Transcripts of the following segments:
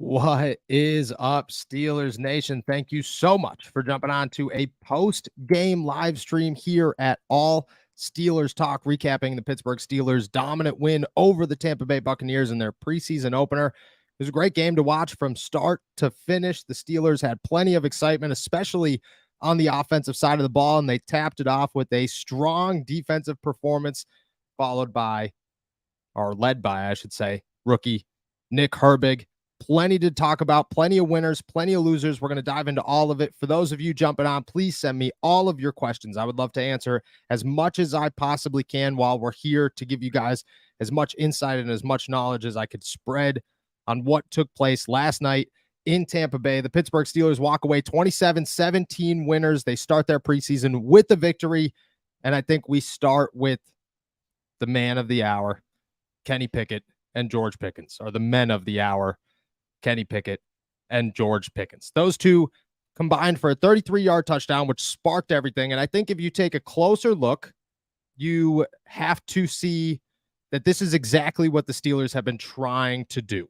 What is up, Steelers Nation? Thank you so much for jumping on to a post-game live stream here at All Steelers Talk, recapping the Pittsburgh Steelers' dominant win over the Tampa Bay Buccaneers in their preseason opener. It was a great game to watch from start to finish. The Steelers had plenty of excitement, especially on the offensive side of the ball, and they tapped it off with a strong defensive performance, followed by, or led by, I should say, rookie Nick Herbig. Plenty to talk about, plenty of winners, plenty of losers. We're going to dive into all of it. For those of you jumping on, please send me all of your questions. I would love to answer as much as I possibly can while we're here to give you guys as much insight and as much knowledge as I could spread on what took place last night in Tampa Bay. The Pittsburgh Steelers walk away 27-17 winners. They start their preseason with the victory, and I think we start with the man of the hour, Kenny Pickett and George Pickens, are the men of the hour. Kenny Pickett and George Pickens. Those two combined for a 33-yard touchdown, which sparked everything. And I think if you take a closer look, you have to see that this is exactly what the Steelers have been trying to do.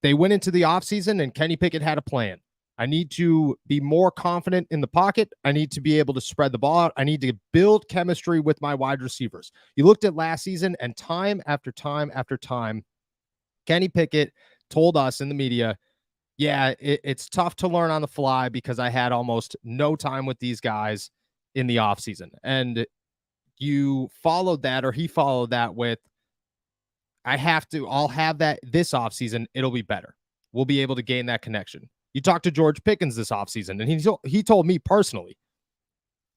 They went into the offseason and Kenny Pickett had a plan. I need to be more confident in the pocket. I need to be able to spread the ball out. I need to build chemistry with my wide receivers. You looked at last season, and time after time after time, Kenny Pickett told us in the media, yeah, it's tough to learn on the fly because I had almost no time with these guys in the offseason. And you followed that, or he followed that with, I'll have that this offseason. It'll be better. We'll be able to gain that connection. You talked to George Pickens this offseason, and he told me personally,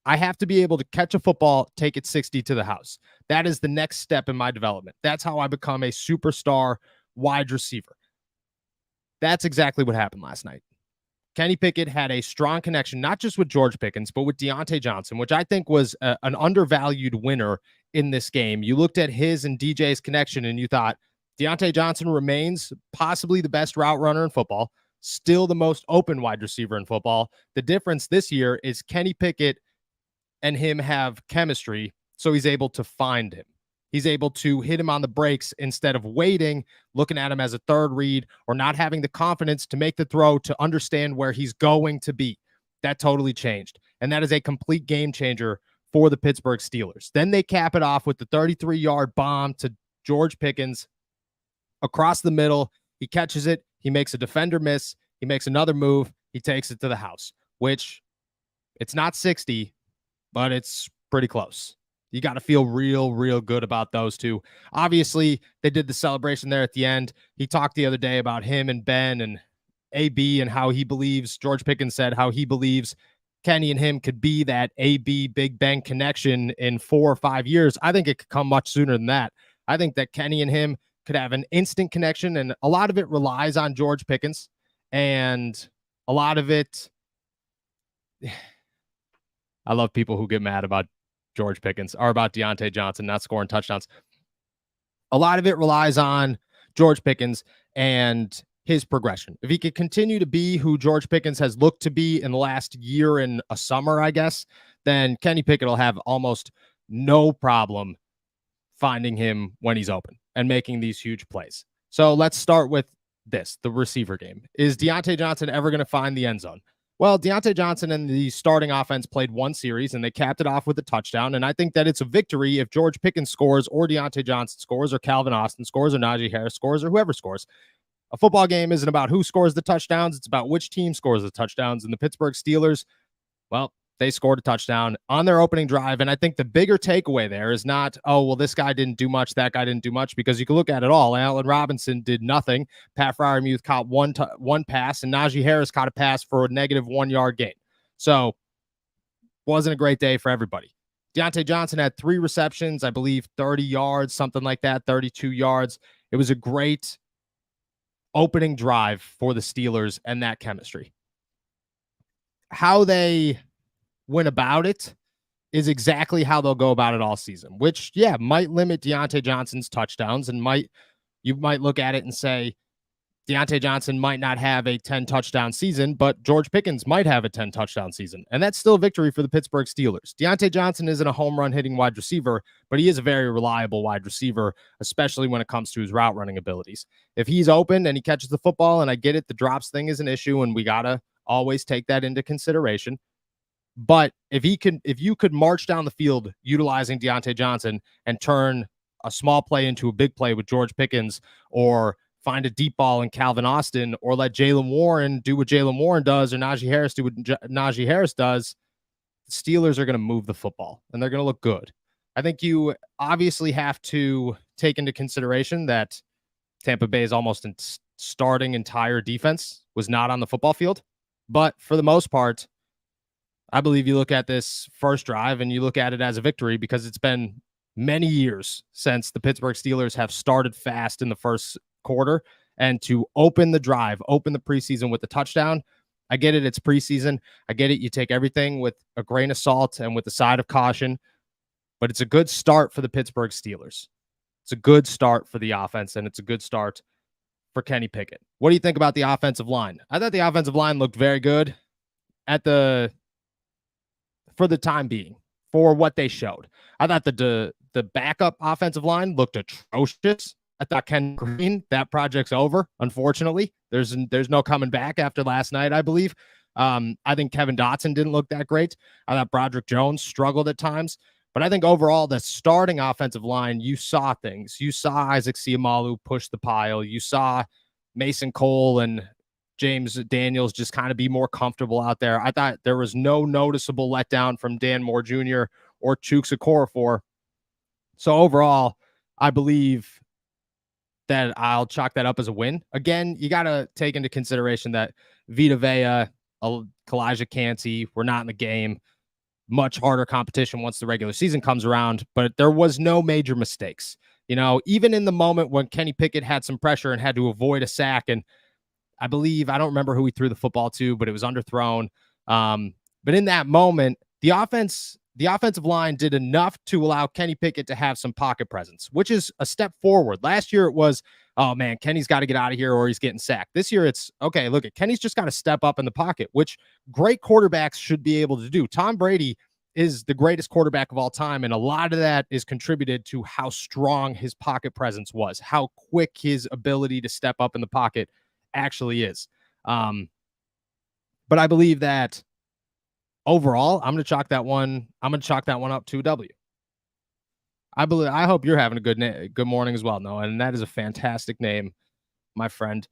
I have to be able to catch a football, take it 60 to the house. That is the next step in my development. That's how I become a superstar wide receiver. That's exactly what happened last night. Kenny Pickett had a strong connection, not just with George Pickens, but with Deontay Johnson, which I think was an undervalued winner in this game. You looked at his and DJ's connection and you thought Deontay Johnson remains possibly the best route runner in football, still the most open wide receiver in football. The difference this year is Kenny Pickett and him have chemistry, so he's able to find him. He's able to hit him on the brakes instead of waiting, looking at him as a third read, or not having the confidence to make the throw to understand where he's going to be. That totally changed. And that is a complete game changer for the Pittsburgh Steelers. Then they cap it off with the 33-yard bomb to George Pickens across the middle. He catches it. He makes a defender miss. He makes another move. He takes it to the house, which it's not 60, but it's pretty close. You got to feel real good about those two. Obviously, they did the celebration there at the end. He talked the other day about him and Ben and AB and how he believes, George Pickens said, how he believes Kenny and him could be that AB Big Ben connection in 4 or 5 years. I think it could come much sooner than that. I think that Kenny and him could have an instant connection, and a lot of it relies on George Pickens, and a lot of it, I love people who get mad about George Pickens, or about Deontay Johnson not scoring touchdowns. A lot of it relies on George Pickens and his progression. If he could continue to be who George Pickens has looked to be in the last year and a summer, I guess, then Kenny Pickett will have almost no problem finding him when he's open and making these huge plays. So let's start with this, the receiver game. Is Deontay Johnson ever going to find the end zone? Well, Deontay Johnson and the starting offense played one series, and they capped it off with a touchdown. And I think that it's a victory if George Pickens scores, or Deontay Johnson scores, or Calvin Austin scores, or Najee Harris scores, or whoever scores. A football game isn't about who scores the touchdowns. It's about which team scores the touchdowns. And the Pittsburgh Steelers, well, they scored a touchdown on their opening drive. And I think the bigger takeaway there is not, oh, well, this guy didn't do much, that guy didn't do much, because you can look at it all. Allen Robinson did nothing. Pat Freiermuth caught one pass, and Najee Harris caught a pass for a negative 1 yard gain. So wasn't a great day for everybody. Deontay Johnson had 3 receptions, I believe 30 yards, something like that, 32 yards. It was a great opening drive for the Steelers and that chemistry. How they went about it is exactly how they'll go about it all season, which, yeah, might limit Deontay Johnson's touchdowns, and you might look at it and say, Deontay Johnson might not have a 10 touchdown season, but George Pickens might have a 10 touchdown season. And that's still a victory for the Pittsburgh Steelers. Deontay Johnson isn't a home run hitting wide receiver, but he is a very reliable wide receiver, especially when it comes to his route running abilities. If he's open and he catches the football, and I get it, the drops thing is an issue, and we got to always take that into consideration. But if you could march down the field utilizing Deontay Johnson and turn a small play into a big play with George Pickens, or find a deep ball in Calvin Austin, or let Jaylen Warren do what Jaylen Warren does, or Najee Harris do what Najee Harris does, the Steelers are going to move the football and they're going to look good. I think you obviously have to take into consideration that Tampa Bay's almost starting entire defense was not on the football field. But for the most part, I believe you look at this first drive and you look at it as a victory, because it's been many years since the Pittsburgh Steelers have started fast in the first quarter, and to open the drive, open the preseason with a touchdown. I get it. It's preseason. I get it. You take everything with a grain of salt and with a side of caution, but it's a good start for the Pittsburgh Steelers. It's a good start for the offense, and it's a good start for Kenny Pickett. What do you think about the offensive line? I thought the offensive line looked very good for the time being, for what they showed. I thought the backup offensive line looked atrocious. I thought Ken Green, that project's over. Unfortunately, there's no coming back after last night, I believe. I think Kevin Dotson didn't look that great. I thought Broderick Jones struggled at times. But I think overall, the starting offensive line, you saw things. You saw Isaac Seumalo push the pile. You saw Mason Cole and James Daniels just kind of be more comfortable out there. I thought there was no noticeable letdown from Dan Moore Jr. or Chuks Okorafor. So overall, I believe that I'll chalk that up as a win. Again, you got to take into consideration that Vita Vea, Kalijah Kancey were not in the game. Much harder competition once the regular season comes around, but there was no major mistakes. Even in the moment when Kenny Pickett had some pressure and had to avoid a sack, and I don't remember who he threw the football to, but it was underthrown. But in that moment, the offensive line did enough to allow Kenny Pickett to have some pocket presence, which is a step forward. Last year it was, oh man, Kenny's got to get out of here or he's getting sacked. This year it's, okay, look, Kenny's just got to step up in the pocket, which great quarterbacks should be able to do. Tom Brady is the greatest quarterback of all time, and a lot of that is contributed to how strong his pocket presence was, how quick his ability to step up in the pocket actually is. But I believe that overall, I'm going to chalk that one up to a W. I hope you're having a good morning as well, Noah, and that is a fantastic name, my friend.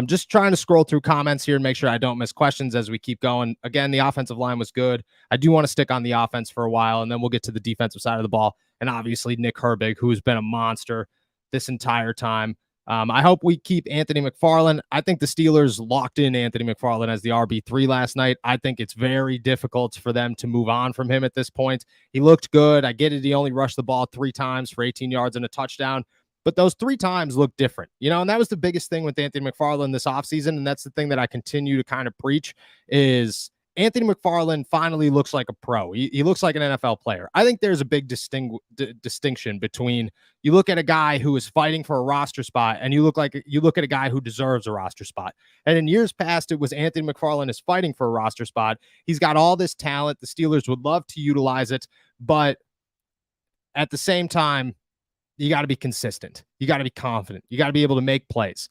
Just trying to scroll through comments here and make sure I don't miss questions as we keep going. Again, the offensive line was good. I do want to stick on the offense for a while, and then we'll get to the defensive side of the ball. And obviously Nick Herbig, who's been a monster this entire time. I hope we keep Anthony McFarland. I think the Steelers locked in Anthony McFarland as the RB3 last night. I think it's very difficult for them to move on from him at this point. He looked good. I get it. He only rushed the ball 3 times for 18 yards and a touchdown, but those 3 times look different, and that was the biggest thing with Anthony McFarland this offseason. And that's the thing that I continue to kind of preach is Anthony McFarland finally looks like a pro. He looks like an NFL player. I think there's a big distinction between you look at a guy who is fighting for a roster spot and you look at a guy who deserves a roster spot. And in years past, it was Anthony McFarland is fighting for a roster spot. He's got all this talent. The Steelers would love to utilize it, but at the same time, you got to be consistent. You got to be confident. You got to be able to make plays.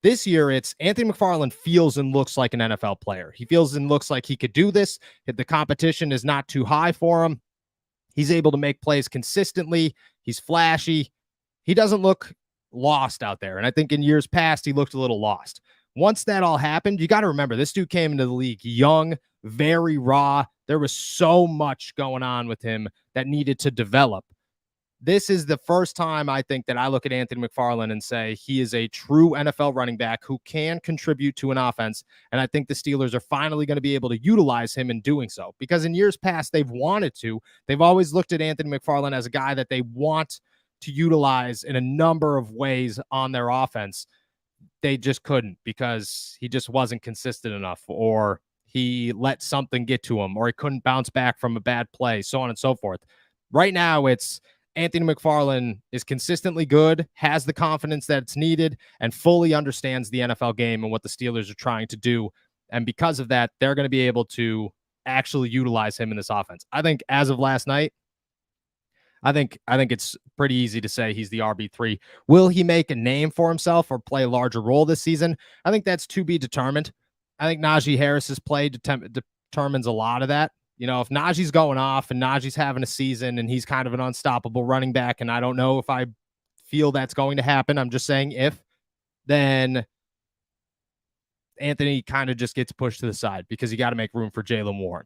This year, it's Anthony McFarland feels and looks like an NFL player. He feels and looks like he could do this. If the competition is not too high for him, he's able to make plays consistently. He's flashy. He doesn't look lost out there. And I think in years past, he looked a little lost. Once that all happened, you got to remember, this dude came into the league young, very raw. There was so much going on with him that needed to develop. This is the first time I think that I look at Anthony McFarland and say he is a true NFL running back who can contribute to an offense. And I think the Steelers are finally going to be able to utilize him in doing so, because in years past, they've wanted to. They've always looked at Anthony McFarland as a guy that they want to utilize in a number of ways on their offense. They just couldn't, because he just wasn't consistent enough, or he let something get to him, or he couldn't bounce back from a bad play, so on and so forth. Right now, it's Anthony McFarland is consistently good, has the confidence that's needed, and fully understands the NFL game and what the Steelers are trying to do. And because of that, they're going to be able to actually utilize him in this offense. I think as of last night, I think it's pretty easy to say he's the RB3. Will he make a name for himself or play a larger role this season? I think that's to be determined. I think Najee Harris's play determines a lot of that. You know, if Najee's going off and Najee's having a season and he's kind of an unstoppable running back, and I don't know if I feel that's going to happen, I'm just saying if, then Anthony kind of just gets pushed to the side because you got to make room for Jaylen Warren.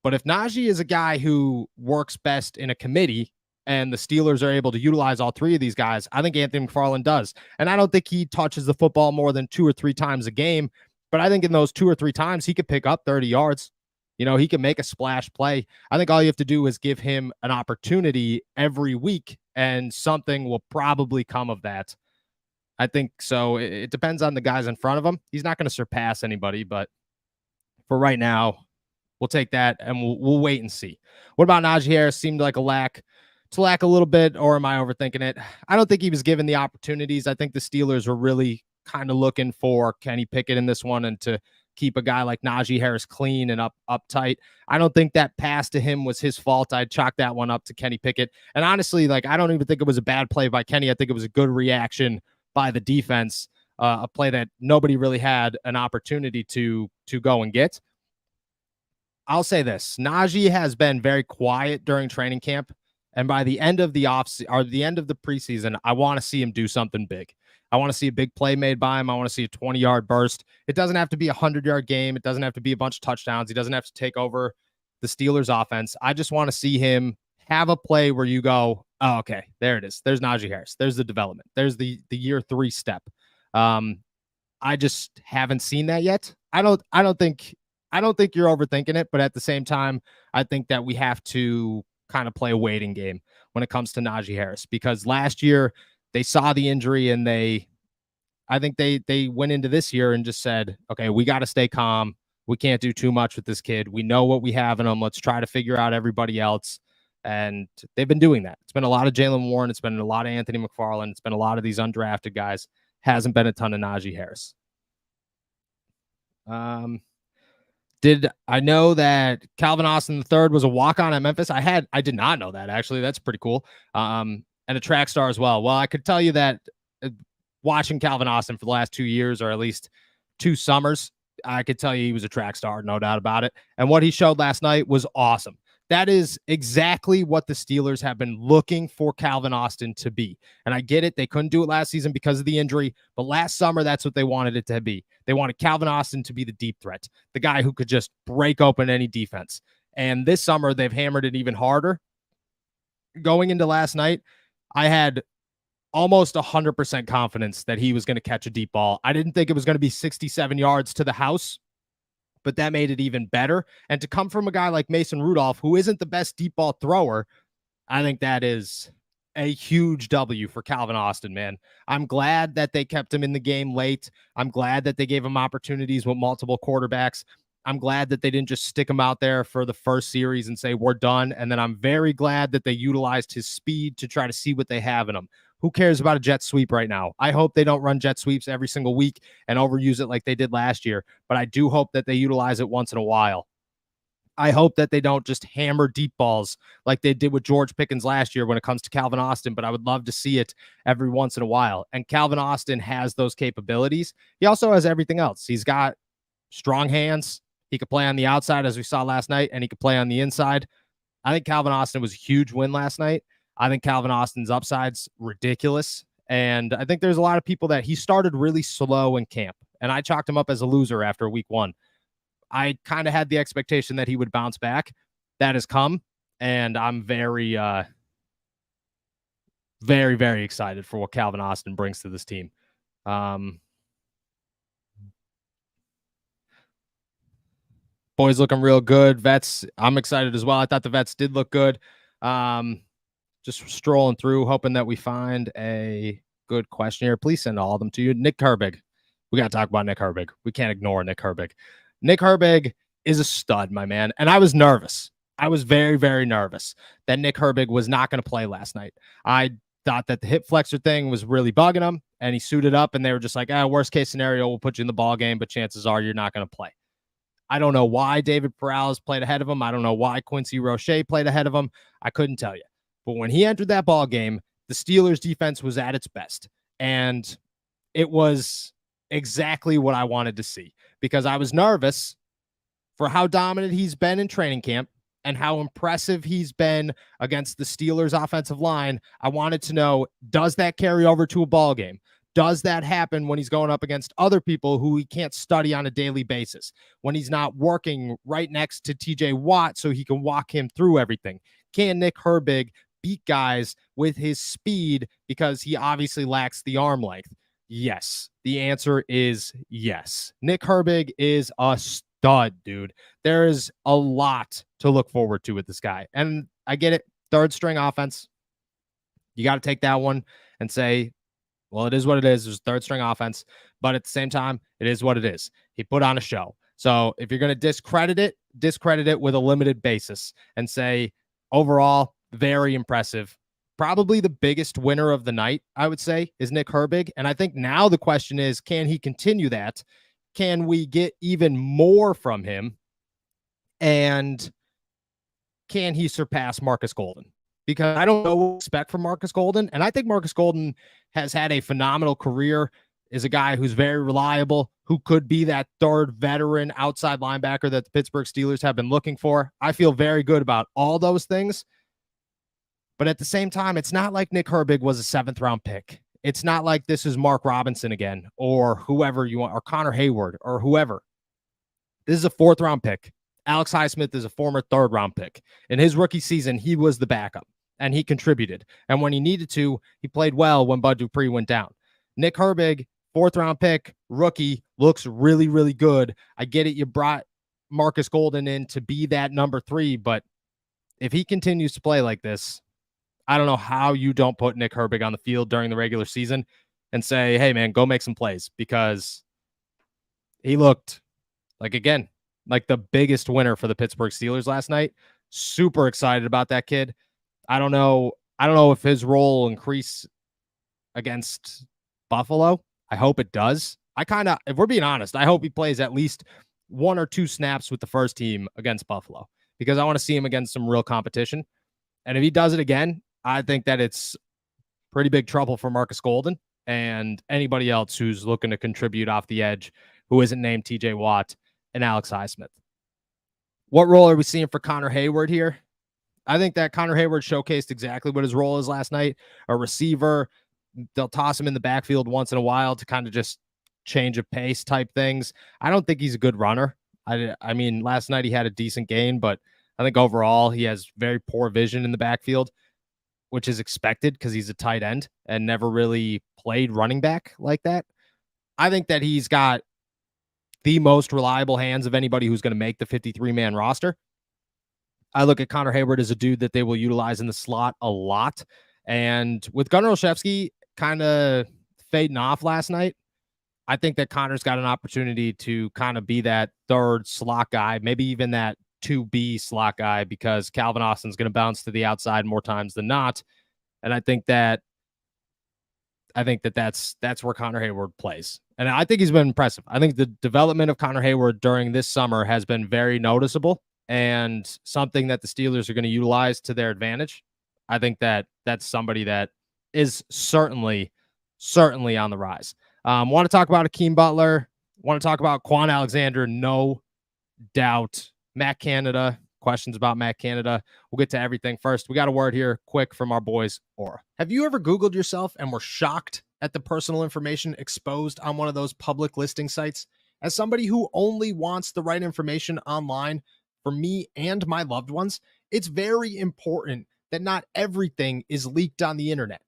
But if Najee is a guy who works best in a committee and the Steelers are able to utilize all three of these guys, I think Anthony McFarland does. And I don't think he touches the football more than 2 or 3 times a game, but I think in those 2 or 3 times, he could pick up 30 yards. You know, he can make a splash play. I think all you have to do is give him an opportunity every week, and something will probably come of that. I think so. It depends on the guys in front of him. He's not going to surpass anybody, but for right now, we'll take that and we'll wait and see. What about Najee Harris? Seemed like to lack a little bit, or am I overthinking it? I don't think he was given the opportunities. I think the Steelers were really kind of looking for Kenny Pickett in this one and to keep a guy like Najee Harris clean and uptight. I don't think that pass to him was his fault. I'd chalk that one up to Kenny Pickett. And honestly, like, I don't even think it was a bad play by Kenny. I think it was a good reaction by the defense, a play that nobody really had an opportunity to go and get. I'll say this: Najee has been very quiet during training camp, and by the end of the the end of the preseason, I want to see him do something big. I want to see a big play made by him. I want to see a 20-yard burst. It doesn't have to be a 100-yard game. It doesn't have to be a bunch of touchdowns. He doesn't have to take over the Steelers offense. I just want to see him have a play where you go, oh, okay, there it is. There's Najee Harris. There's the development. There's the year 3 step. I just haven't seen that yet. I don't think you're overthinking it, but at the same time, I think that we have to kind of play a waiting game when it comes to Najee Harris, because last year they saw the injury and I think they went into this year and just said, okay, we got to stay calm. We can't do too much with this kid. We know what we have in him. Let's try to figure out everybody else. And they've been doing that. It's been a lot of Jaylen Warren. It's been a lot of Anthony McFarland. It's been a lot of these undrafted guys. Hasn't been a ton of Najee Harris. Did I know that Calvin Austin III was a walk-on at Memphis? I did not know that, actually. That's pretty cool. And a track star as well. Well, I could tell you that watching Calvin Austin for the last 2 years, or at least 2 summers, I could tell you he was a track star, no doubt about it. And what he showed last night was awesome. That is exactly what the Steelers have been looking for Calvin Austin to be. And I get it. They couldn't do it last season because of the injury, but last summer, that's what they wanted it to be. They wanted Calvin Austin to be the deep threat, the guy who could just break open any defense. And this summer, they've hammered it even harder. Going into last night, I had almost 100% confidence that he was going to catch a deep ball. I didn't think it was going to be 67 yards to the house, but that made it even better. And to come from a guy like Mason Rudolph, who isn't the best deep ball thrower, I think that is a huge W for Calvin Austin, man. I'm glad that they kept him in the game late. I'm glad that they gave him opportunities with multiple quarterbacks. I'm glad that they didn't just stick him out there for the first series and say, we're done. And then I'm very glad that they utilized his speed to try to see what they have in him. Who cares about a jet sweep right now? I hope they don't run jet sweeps every single week and overuse it like they did last year, but I do hope that they utilize it once in a while. I hope that they don't just hammer deep balls like they did with George Pickens last year when it comes to Calvin Austin, but I would love to see it every once in a while. And Calvin Austin has those capabilities. He also has everything else. He's got strong hands. He could play on the outside, as we saw last night, and he could play on the inside. I think Calvin Austin was a huge win last night. I think Calvin Austin's upside's ridiculous. And I think there's a lot of people that he started really slow in camp, and I chalked him up as a loser after week 1. I kind of had the expectation that he would bounce back. That has come, and I'm very, very, very excited for what Calvin Austin brings to this team. Boys looking real good. Vets, I'm excited as well. I thought the vets did look good. Just strolling through, hoping that we find a good question here. Please send all of them to you. Nick Herbig. We got to talk about Nick Herbig. We can't ignore Nick Herbig. Nick Herbig is a stud, my man. And I was nervous. I was very, very nervous that Nick Herbig was not going to play last night. I thought that the hip flexor thing was really bugging him, and he suited up, and they were just like, worst case scenario, we'll put you in the ball game, but chances are you're not going to play. I don't know why David Perales played ahead of him. I don't know why Quincy Roche played ahead of him. I couldn't tell you. But when he entered that ball game, the Steelers defense was at its best. And it was exactly what I wanted to see, because I was nervous for how dominant he's been in training camp and how impressive he's been against the Steelers offensive line. I wanted to know, does that carry over to a ball game? Does that happen when he's going up against other people who he can't study on a daily basis? When he's not working right next to TJ Watt so he can walk him through everything? Can Nick Herbig beat guys with his speed because he obviously lacks the arm length? Yes. The answer is yes. Nick Herbig is a stud, dude. There is a lot to look forward to with this guy. And I get it. Third string offense. You got to take that one and say, well, it is what it is. There's third string offense, but at the same time, it is what it is. He put on a show. So if you're going to discredit it with a limited basis and say, overall, very impressive. Probably the biggest winner of the night, I would say, is Nick Herbig. And I think now the question is, can he continue that? Can we get even more from him? And can he surpass Marcus Golden? Because I don't know what to expect from Marcus Golden. And I think Marcus Golden has had a phenomenal career, is a guy who's very reliable, who could be that third veteran outside linebacker that the Pittsburgh Steelers have been looking for. I feel very good about all those things. But at the same time, it's not like Nick Herbig was a 7th-round pick. It's not like this is Mark Robinson again, or whoever you want, or Connor Hayward, or whoever. This is a 4th-round pick. Alex Highsmith is a former 3rd-round pick. In his rookie season, he was the backup, and he contributed. And when he needed to, he played well when Bud Dupree went down. Nick Herbig, 4th-round pick, rookie, looks really, really good. I get it. You brought Marcus Golden in to be that number 3, but if he continues to play like this, I don't know how you don't put Nick Herbig on the field during the regular season and say, hey, man, go make some plays, because he looked like, again, like the biggest winner for the Pittsburgh Steelers last night. Super excited about that kid. I don't know if his role will increase against Buffalo. I hope it does. If we're being honest, I hope he plays at least 1 or 2 snaps with the first team against Buffalo, because I want to see him against some real competition. And if he does it again, I think that it's pretty big trouble for Marcus Golden and anybody else who's looking to contribute off the edge who isn't named TJ Watt and Alex Highsmith. What role are we seeing for Connor Hayward here? I think that Connor Hayward showcased exactly what his role is last night. A receiver. They'll toss him in the backfield once in a while to kind of just change of pace type things. I don't think he's a good runner. I mean, last night he had a decent gain, but I think overall he has very poor vision in the backfield, which is expected because he's a tight end and never really played running back like that. I think that he's got the most reliable hands of anybody who's going to make the 53-man roster. I look at Connor Hayward as a dude that they will utilize in the slot a lot. And with Gunnar Olszewski kind of fading off last night, I think that Connor's got an opportunity to kind of be that third slot guy, maybe even that 2B slot guy, because Calvin Austin's going to bounce to the outside more times than not. And I think that's where Connor Hayward plays. And I think he's been impressive. I think the development of Connor Hayward during this summer has been very noticeable and something that the Steelers are going to utilize to their advantage. I think that that's somebody that is certainly on the rise. Want to talk about Akeem Butler. Want to talk about Quan Alexander. No doubt. Matt Canada. Questions about Matt Canada. We'll get to everything. First, we got a word here quick from our boys, Aura. Have you ever Googled yourself and were shocked at the personal information exposed on one of those public listing sites? As somebody who only wants the right information online for me and my loved ones, it's very important that not everything is leaked on the internet.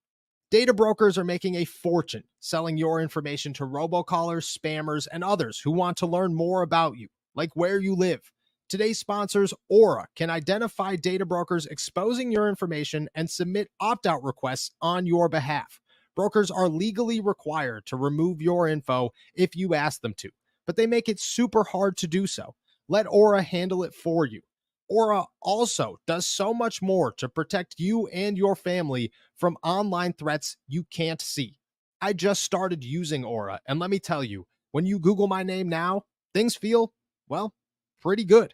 Data brokers are making a fortune selling your information to robocallers, spammers, and others who want to learn more about you, like where you live. Today's sponsors, Aura, can identify data brokers exposing your information and submit opt-out requests on your behalf. Brokers are legally required to remove your info if you ask them to, but they make it super hard to do so. Let Aura handle it for you. Aura also does so much more to protect you and your family from online threats you can't see. I just started using Aura, and let me tell you, when you Google my name now, things feel, well, pretty good.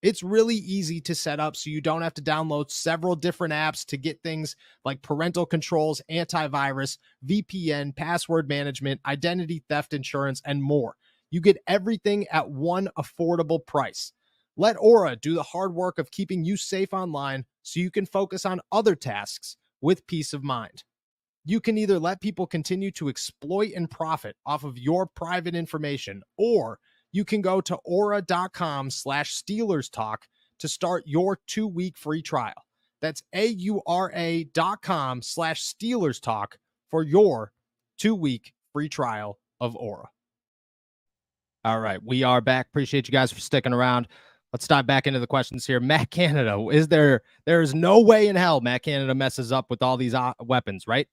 It's really easy to set up so you don't have to download several different apps to get things like parental controls, antivirus, VPN, password management, identity theft insurance, and more. You get everything at one affordable price. Let Aura do the hard work of keeping you safe online so you can focus on other tasks with peace of mind. You can either let people continue to exploit and profit off of your private information, or you can go to aura.com/Steelers Talk to start your 2-week free trial. That's AURA.com/Steelers Talk for your 2-week free trial of Aura. All right, we are back. Appreciate you guys for sticking around. Let's dive back into the questions here. Matt Canada, there is no way in hell Matt Canada messes up with all these weapons, right?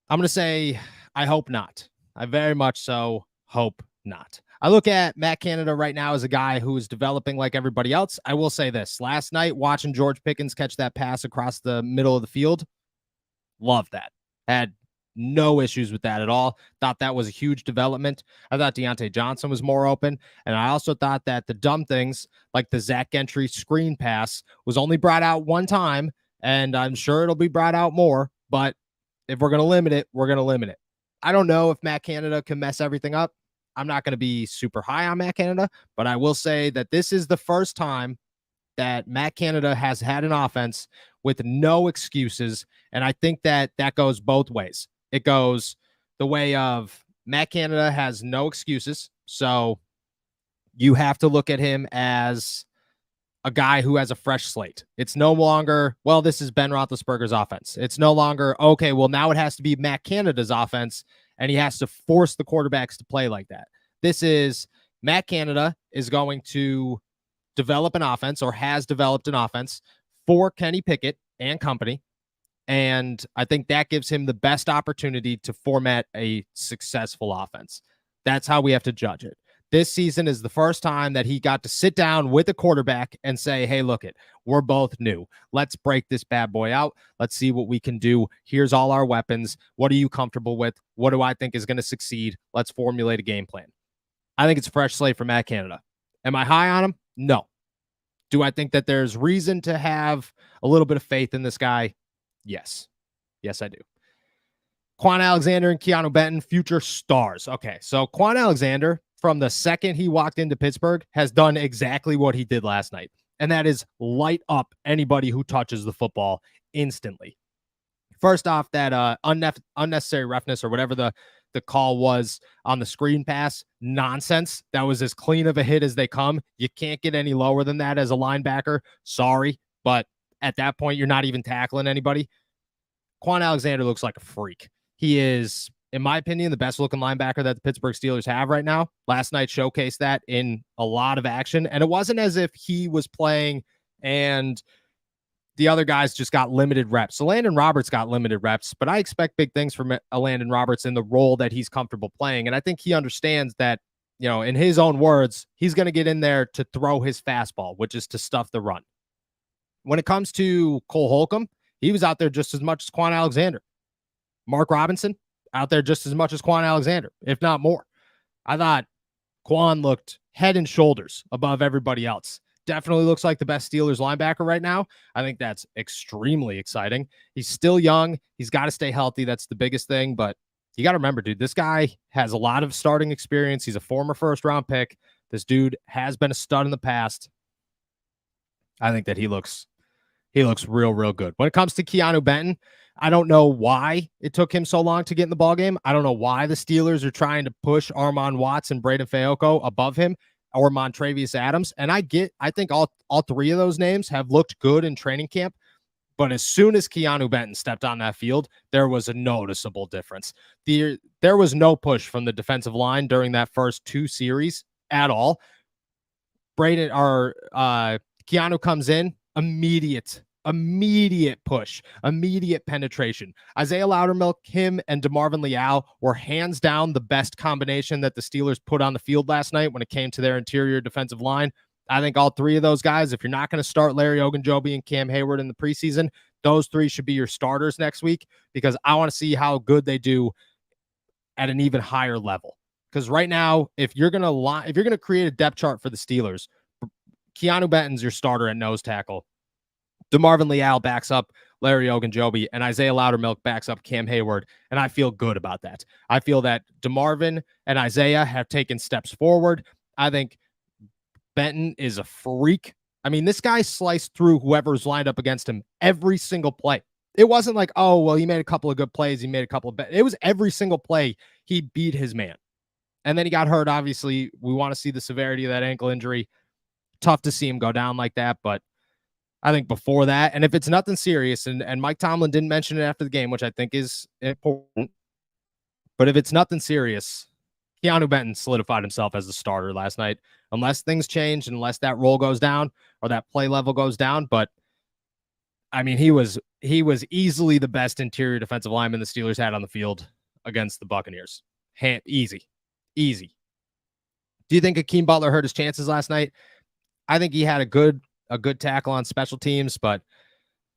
I'm going to say I hope not. I very much so hope not. I look at Matt Canada right now as a guy who is developing like everybody else. I will say this. Last night, watching George Pickens catch that pass across the middle of the field, loved that. Had no issues with that at all. Thought that was a huge development. I thought Deontay Johnson was more open. And I also thought that the dumb things like the Zach Gentry screen pass was only brought out one time. And I'm sure it'll be brought out more. But if we're going to limit it, we're going to limit it. I don't know if Matt Canada can mess everything up. I'm not going to be super high on Matt Canada, but I will say that this is the first time that Matt Canada has had an offense with no excuses. And I think that goes both ways. It goes the way of Matt Canada has no excuses. So you have to look at him as a guy who has a fresh slate. It's no longer, well, this is Ben Roethlisberger's offense. It's no longer, okay, well, now it has to be Matt Canada's offense, and he has to force the quarterbacks to play like that. This is Matt Canada is going to develop an offense, or has developed an offense for Kenny Pickett and company. And I think that gives him the best opportunity to format a successful offense. That's how we have to judge it. This season is the first time that he got to sit down with a quarterback and say, hey, look it, we're both new. Let's break this bad boy out. Let's see what we can do. Here's all our weapons. What are you comfortable with? What do I think is going to succeed? Let's formulate a game plan. I think it's a fresh slate for Matt Canada. Am I high on him? No. Do I think that there's reason to have a little bit of faith in this guy? Yes. Yes, I do. Quan Alexander and Keanu Benton, future stars. Okay, so Quan Alexander, from the second he walked into Pittsburgh, has done exactly what he did last night, and that is light up anybody who touches the football instantly. First off, that unnecessary roughness, or whatever the call was on the screen pass, nonsense. That was as clean of a hit as they come. You can't get any lower than that as a linebacker. Sorry, but at that point, you're not even tackling anybody. Quan Alexander looks like a freak. He is, in my opinion, the best looking linebacker that the Pittsburgh Steelers have right now. Last night showcased that in a lot of action. And it wasn't as if he was playing and the other guys just got limited reps. So Landon Roberts got limited reps, but I expect big things from Landon Roberts in the role that he's comfortable playing. And I think he understands that, you know, in his own words, he's going to get in there to throw his fastball, which is to stuff the run. When it comes to Cole Holcomb, he was out there just as much as Quan Alexander. Mark Robinson, out there just as much as Quan Alexander, if not more. I thought Quan looked head and shoulders above everybody else. Definitely looks like the best Steelers linebacker right now. I think that's extremely exciting. He's still young. He's got to stay healthy. That's the biggest thing. But you got to remember, dude, this guy has a lot of starting experience. He's a former first-round pick. This dude has been a stud in the past. I think that he looks real, real good. When it comes to Keanu Benton, I don't know why it took him so long to get in the ballgame. I don't know why the Steelers are trying to push Armon Watts and Braden Fayoko above him, or Montravius Adams. And I think all three of those names have looked good in training camp. But as soon as Keanu Benton stepped on that field, there was a noticeable difference. There was no push from the defensive line during that first two series at all. Keanu comes in, immediate push, immediate penetration. Isaiah Loudermilk, him, and DeMarvin Leal were hands down the best combination that the Steelers put on the field last night when it came to their interior defensive line. I think all three of those guys, if you're not going to start Larry Ogunjobi and Cam Hayward in the preseason, those three should be your starters next week because I want to see how good they do at an even higher level. Because right now, if you're gonna create a depth chart for the Steelers, Keanu Benton's your starter at nose tackle. DeMarvin Leal backs up Larry Ogunjobi, and Isaiah Loudermilk backs up Cam Hayward, and I feel good about that. I feel that DeMarvin and Isaiah have taken steps forward. I think Benton is a freak. I mean, this guy sliced through whoever's lined up against him every single play. It wasn't like, oh, well, he made a couple of good plays. He made a couple of it was every single play he beat his man. And then he got hurt. Obviously, we want to see the severity of that ankle injury. Tough to see him go down like that. But I think before that, and if it's nothing serious, and Mike Tomlin didn't mention it after the game, which I think is important, but if it's nothing serious, Keanu Benton solidified himself as the starter last night, unless things change, unless that role goes down or that play level goes down. But I mean, he was easily the best interior defensive lineman the Steelers had on the field against the Buccaneers. Easy. Do you think Hakeem Butler hurt his chances last night? I think he had a good tackle on special teams, but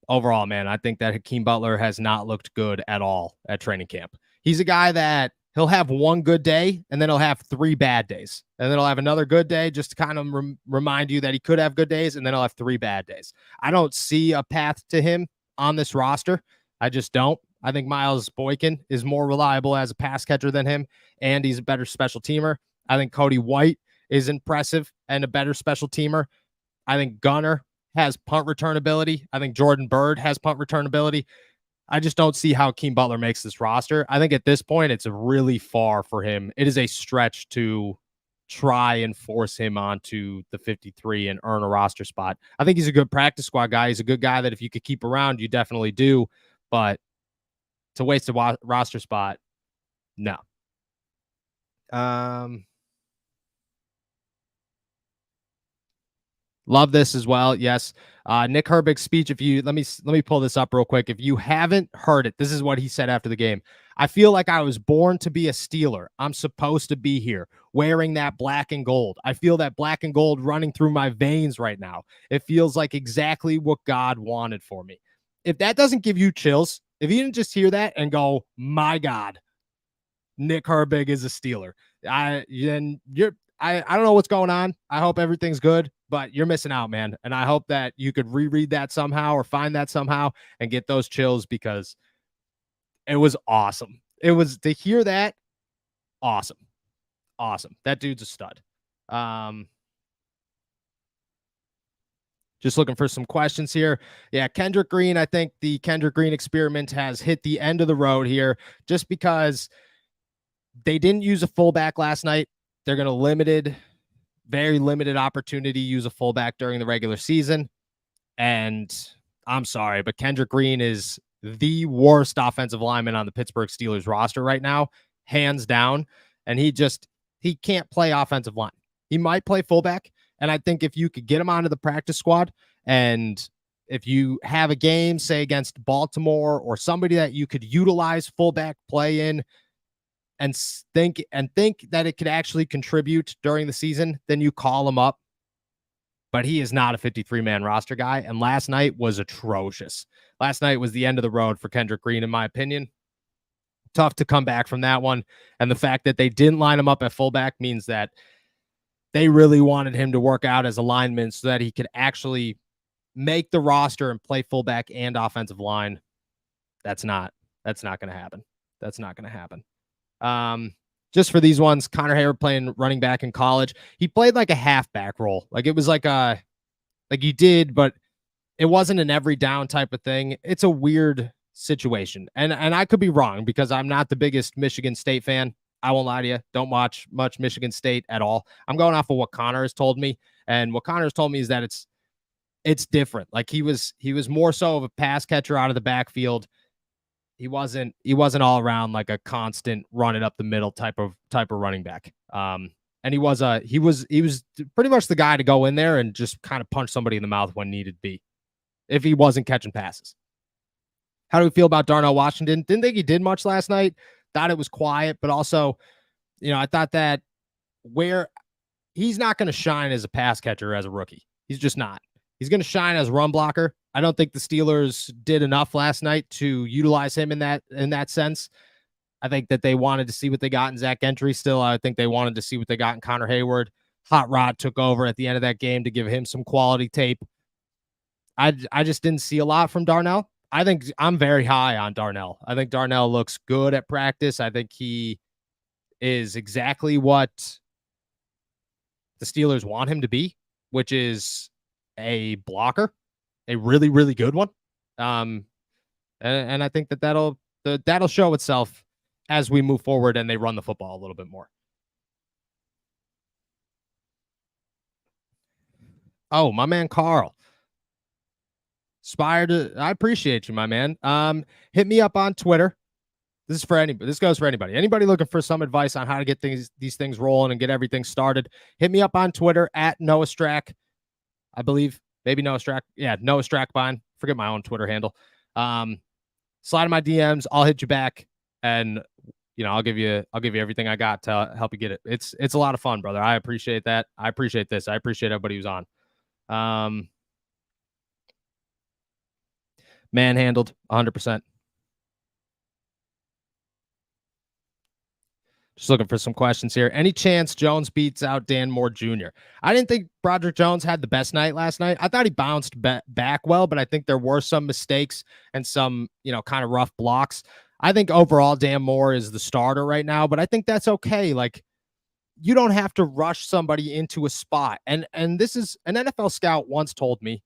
overall, man, I think that Hakeem Butler has not looked good at all at training camp. He's a guy that he'll have one good day, and then he'll have 3 bad days. And then he'll have another good day just to kind of remind you that he could have good days, and then he'll have 3 bad days. I don't see a path to him on this roster. I just don't. I think Miles Boykin is more reliable as a pass catcher than him, and he's a better special teamer. I think Cody White is impressive and a better special teamer. I think Gunner has punt return ability. I think Jordan Byrd has punt return ability. I just don't see how Hakeem Butler makes this roster. I think at this point, it's really far for him. It is a stretch to try and force him onto the 53 and earn a roster spot. I think he's a good practice squad guy. He's a good guy that if you could keep around, you definitely do. But to waste a roster spot, no. Love this as well. Yes. Nick Herbig's speech. Let me pull this up real quick. If you haven't heard it, this is what he said after the game. I feel like I was born to be a Steeler. I'm supposed to be here wearing that black and gold. I feel that black and gold running through my veins right now. It feels like exactly what God wanted for me. If that doesn't give you chills, if you didn't just hear that and go, my God, Nick Herbig is a Steeler, I don't know what's going on. I hope everything's good, but you're missing out, man. And I hope that you could reread that somehow or find that somehow and get those chills because it was awesome. It was to hear that. Awesome. That dude's a stud. Just looking for some questions here. Yeah, Kendrick Green. I think the Kendrick Green experiment has hit the end of the road here just because they didn't use a fullback last night. They're going to very limited opportunity use a fullback during the regular season. And I'm sorry, but Kendrick Green is the worst offensive lineman on the Pittsburgh Steelers roster right now, hands down. And he can't play offensive line. He might play fullback. And I think if you could get him onto the practice squad and if you have a game, say against Baltimore or somebody that you could utilize fullback play in, and think that it could actually contribute during the season, then you call him up. But he is not a 53-man roster guy, and last night was atrocious. Last night was the end of the road for Kendrick Green, in my opinion. Tough to come back from that one, and the fact that they didn't line him up at fullback means that they really wanted him to work out as a lineman so that he could actually make the roster and play fullback and offensive line. That's not going to happen. That's not going to happen. Just for these ones, Connor Hayward playing running back in college. He played like a halfback role. Like it was like you did, but it wasn't an every down type of thing. It's a weird situation. And I could be wrong because I'm not the biggest Michigan State fan. I won't lie to you. Don't watch much Michigan State at all. I'm going off of what Connor has told me. And what Connor has told me is that it's different. Like he was more so of a pass catcher out of the backfield. He wasn't all around like a constant run it up the middle type of running back. And he was pretty much the guy to go in there and just kind of punch somebody in the mouth when needed be, if he wasn't catching passes. How do we feel about Darnell Washington? Didn't think he did much last night. Thought it was quiet, but also, I thought that where he's not going to shine as a pass catcher as a rookie. He's just not. He's going to shine as a run blocker. I don't think the Steelers did enough last night to utilize him in that sense. I think that they wanted to see what they got in Zach Gentry still. I think they wanted to see what they got in Connor Hayward. Hot Rod took over at the end of that game to give him some quality tape. I just didn't see a lot from Darnell. I think I'm very high on Darnell. I think Darnell looks good at practice. I think he is exactly what the Steelers want him to be, which is a blocker, a really, really good one. And I think that that'll show itself as we move forward and they run the football a little bit more. Oh, my man Carl. I appreciate you, my man. Hit me up on Twitter. This is for anybody. This goes for anybody. Anybody looking for some advice on how to get these things rolling and get everything started, hit me up on Twitter at Noah Strack. I believe maybe Noah Strack. Yeah, Noah Strackbine. Forget my own Twitter handle. Slide in my DMs. I'll hit you back, and I'll give you everything I got to help you get it. It's a lot of fun, brother. I appreciate that. I appreciate this. I appreciate everybody who's on. Manhandled 100%. Just looking for some questions here. Any chance Jones beats out Dan Moore Jr.? I didn't think Broderick Jones had the best night last night. I thought he bounced back well, but I think there were some mistakes and some, kind of rough blocks. I think overall Dan Moore is the starter right now, but I think that's okay. Like, you don't have to rush somebody into a spot. And this is an NFL scout once told me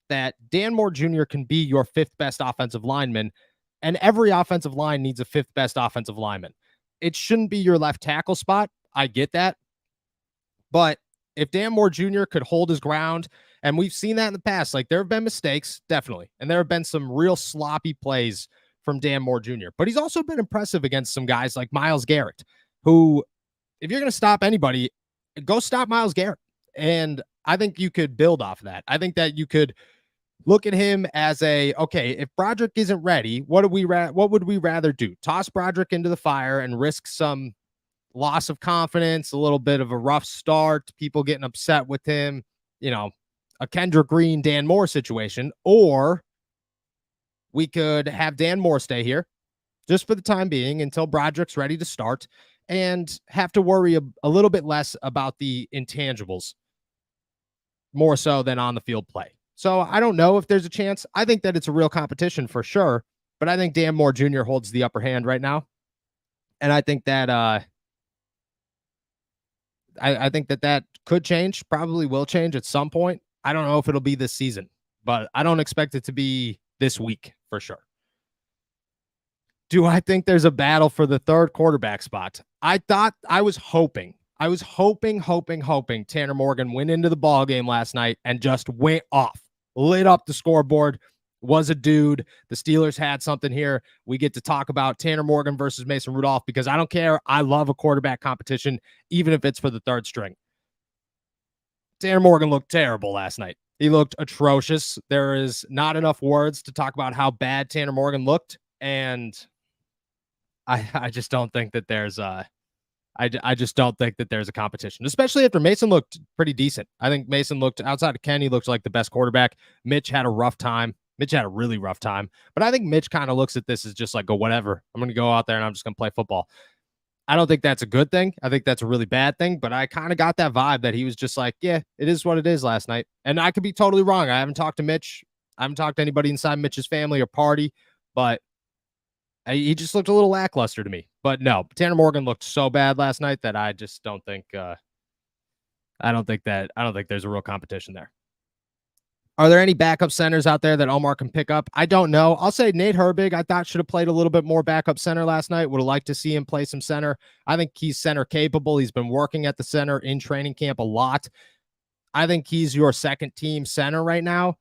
that Dan Moore Jr. can be your fifth best offensive lineman, and every offensive line needs a fifth best offensive lineman. It shouldn't be your left tackle spot. I get that. But if Dan Moore Jr. could hold his ground, and we've seen that in the past, like there have been mistakes, definitely. And there have been some real sloppy plays from Dan Moore Jr. But he's also been impressive against some guys like Myles Garrett, who, if you're going to stop anybody, go stop Myles Garrett. And I think you could build off of that. I think that you could look at him as okay, if Broderick isn't ready, what would we rather do? Toss Broderick into the fire and risk some loss of confidence, a little bit of a rough start, people getting upset with him, a Kendrick Green, Dan Moore situation, or we could have Dan Moore stay here just for the time being until Broderick's ready to start and have to worry a little bit less about the intangibles more so than on the field play. So I don't know if there's a chance. I think that it's a real competition for sure, but I think Dan Moore Jr. holds the upper hand right now. And I think that I think that could change, probably will change at some point. I don't know if it'll be this season, but I don't expect it to be this week for sure. Do I think there's a battle for the third quarterback spot? I was hoping Tanner Morgan went into the ball game last night and just went off. Lit up the scoreboard, was a dude. The Steelers had something here. We get to talk about Tanner Morgan versus Mason Rudolph because I don't care. I love a quarterback competition, even if it's for the third string. Tanner Morgan looked terrible last night. He looked atrocious. There is not enough words to talk about how bad Tanner Morgan looked. And I just don't think that there's I just don't think that there's a competition, especially after Mason looked pretty decent. I think Mason looked, outside of Kenny, looked like the best quarterback. Mitch had a rough time. Mitch had a really rough time. But I think Mitch kind of looks at this as just like, whatever. I'm going to go out there and I'm just going to play football. I don't think that's a good thing. I think that's a really bad thing. But I kind of got that vibe that he was just like, yeah, it is what it is last night. And I could be totally wrong. I haven't talked to Mitch. I haven't talked to anybody inside Mitch's family or party. But he just looked a little lackluster to me. But no, Tanner Morgan looked so bad last night that I just don't think I don't think there's a real competition there. Are there any backup centers out there that Omar can pick up? I don't know. I'll say Nate Herbig, I thought should have played a little bit more backup center last night. Would have liked to see him play some center. I think he's center capable. He's been working at the center in training camp a lot. I think he's your second team center right now.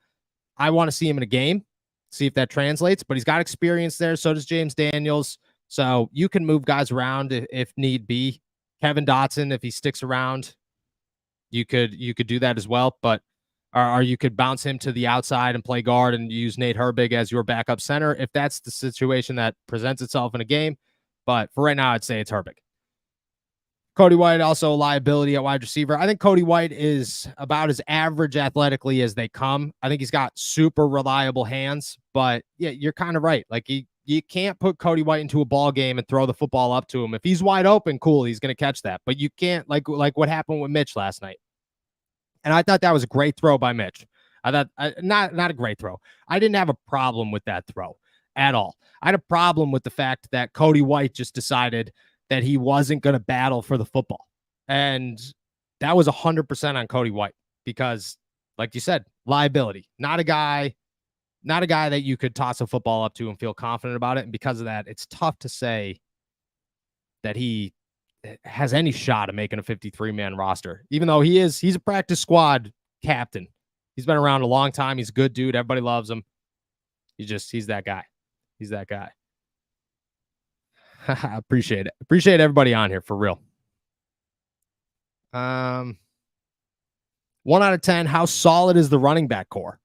I want to see him in a game, see if that translates, but he's got experience there. So does James Daniels. So you can move guys around if need be. Kevin Dotson, if he sticks around, you could do that as well. But or you could bounce him to the outside and play guard and use Nate Herbig as your backup center if that's the situation that presents itself in a game. But for right now, I'd say it's Herbig. Cody White also a liability at wide receiver. I think Cody White is about as average athletically as they come. I think he's got super reliable hands, but yeah, you're kind of right. Like you can't put Cody White into a ball game and throw the football up to him. If he's wide open, cool, he's going to catch that. But you can't like what happened with Mitch last night. And I thought that was a great throw by Mitch. I thought not a great throw. I didn't have a problem with that throw at all. I had a problem with the fact that Cody White just decided that he wasn't going to battle for the football. And that was 100% on Cody White because, like you said, liability. Not a guy that you could toss a football up to and feel confident about it. And because of that, it's tough to say that he has any shot of making a 53-man roster, even though he's a practice squad captain. He's been around a long time. He's a good dude. Everybody loves him. He's that guy. He's that guy. I appreciate it. Appreciate everybody on here for real. 1 out of 10. How solid is the running back core?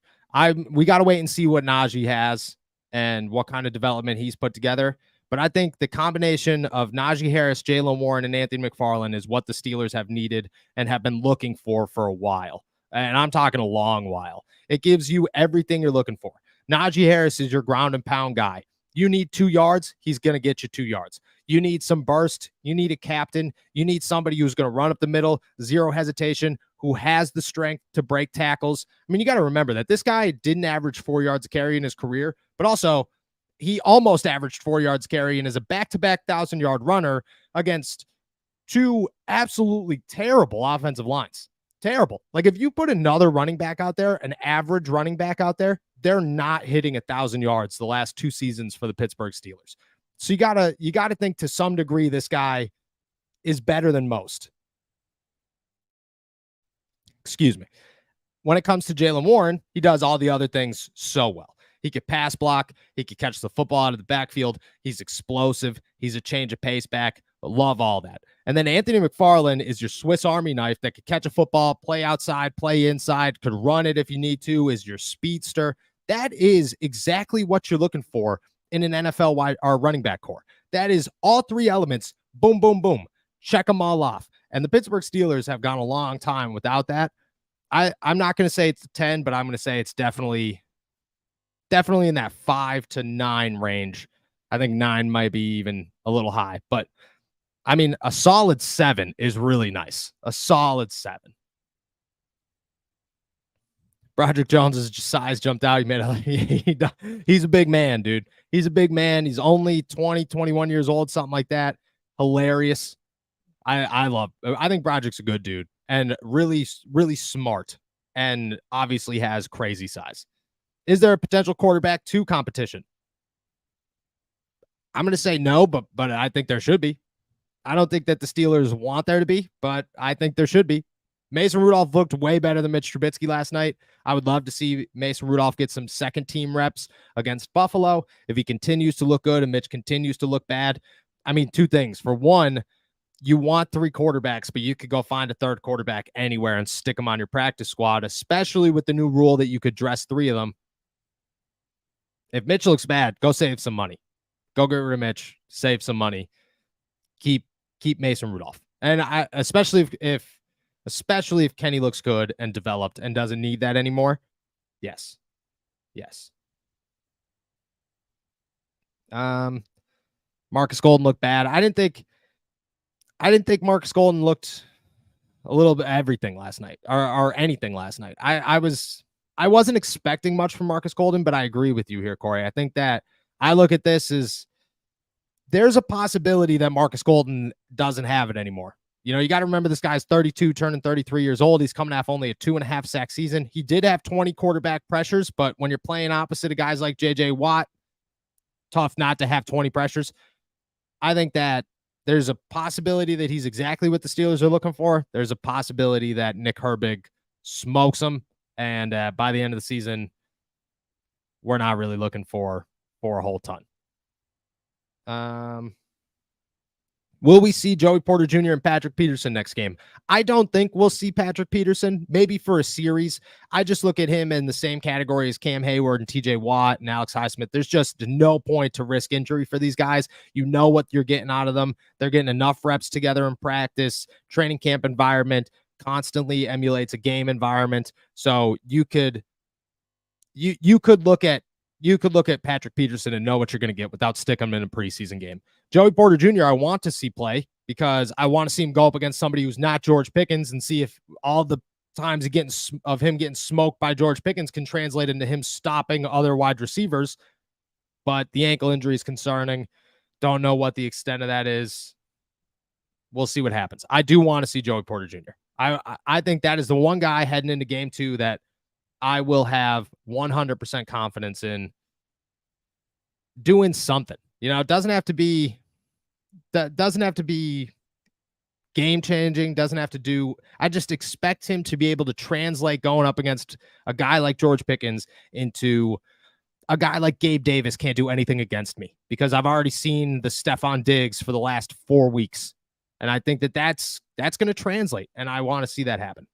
We got to wait and see what Najee has and what kind of development he's put together. But I think the combination of Najee Harris, Jaylen Warren, and Anthony McFarland is what the Steelers have needed and have been looking for a while. And I'm talking a long while. It gives you everything you're looking for. Najee Harris is your ground and pound guy. You need 2 yards, he's going to get you 2 yards. You need some burst. You need a captain. You need somebody who's going to run up the middle, zero hesitation, who has the strength to break tackles. I mean, you got to remember that this guy didn't average 4 yards a carry in his career, but also he almost averaged 4 yards carry and is a back-to-back 1,000-yard runner against 2 absolutely terrible offensive lines. Terrible. Like if you put another running back out there, an average running back out there, they're not hitting 1,000 yards the last 2 seasons for the Pittsburgh Steelers. So you gotta think to some degree this guy is better than most. Excuse me. When it comes to Jaylen Warren, he does all the other things so well. He could pass block. He could catch the football out of the backfield. He's explosive. He's a change of pace back. Love all that. And then Anthony McFarland is your Swiss Army knife that could catch a football, play outside, play inside, could run it if you need to, is your speedster. That is exactly what you're looking for in an NFL wide or running back core. That is all 3 elements. Boom, boom, boom. Check them all off. And the Pittsburgh Steelers have gone a long time without that. I'm not going to say it's a 10, but I'm going to say it's definitely in that 5 to 9 range. I think 9 might be even a little high, but I mean, a solid 7 is really nice. A solid 7. Broderick Jones' size jumped out. He's a big man, dude. He's a big man. He's only 20, 21 years old, something like that. Hilarious. I think Broderick's a good dude and really, really smart and obviously has crazy size. Is there a potential quarterback 2 competition? I'm going to say no, but I think there should be. I don't think that the Steelers want there to be, but I think there should be. Mason Rudolph looked way better than Mitch Trubisky last night. I would love to see Mason Rudolph get some second team reps against Buffalo. If he continues to look good and Mitch continues to look bad, I mean, 2 things. For one, you want 3 quarterbacks, but you could go find a 3rd quarterback anywhere and stick them on your practice squad, especially with the new rule that you could dress 3 of them. If Mitch looks bad, go save some money. Go get rid of Mitch, save some money. Keep Mason Rudolph. And especially if Kenny looks good and developed and doesn't need that anymore. Yes. Marcus Golden looked bad. I didn't think Marcus Golden looked a little bit everything last night or anything last night. I wasn't expecting much from Marcus Golden, but I agree with you here, Corey. I think that I look at this as there's a possibility that Marcus Golden doesn't have it anymore. You know, you got to remember this guy's 32, turning 33 years old. He's coming off only a 2.5 sack season. He did have 20 quarterback pressures, but when you're playing opposite of guys like J.J. Watt, tough not to have 20 pressures. I think that there's a possibility that he's exactly what the Steelers are looking for. There's a possibility that Nick Herbig smokes him, and by the end of the season, we're not really looking for a whole ton. Will we see Joey Porter Jr. and Patrick Peterson next game? I don't think we'll see Patrick Peterson, maybe for a series. I just look at him in the same category as Cam Hayward and TJ Watt and Alex Highsmith. There's just no point to risk injury for these guys. You know what you're getting out of them. They're getting enough reps together in practice. Training camp environment constantly emulates a game environment. So you could look at Patrick Peterson and know what you're going to get without sticking him in a preseason game. Joey Porter Jr., I want to see play because I want to see him go up against somebody who's not George Pickens and see if all the times him getting smoked by George Pickens can translate into him stopping other wide receivers. But the ankle injury is concerning. Don't know what the extent of that is. We'll see what happens. I do want to see Joey Porter Jr. I think that is the one guy heading into game 2 that I will have 100% confidence in doing something. It doesn't have to be game changing, I just expect him to be able to translate going up against a guy like George Pickens into a guy like Gabe Davis can't do anything against me because I've already seen the Stephon Diggs for the last 4 weeks. And I think that's going to translate. And I want to see that happen.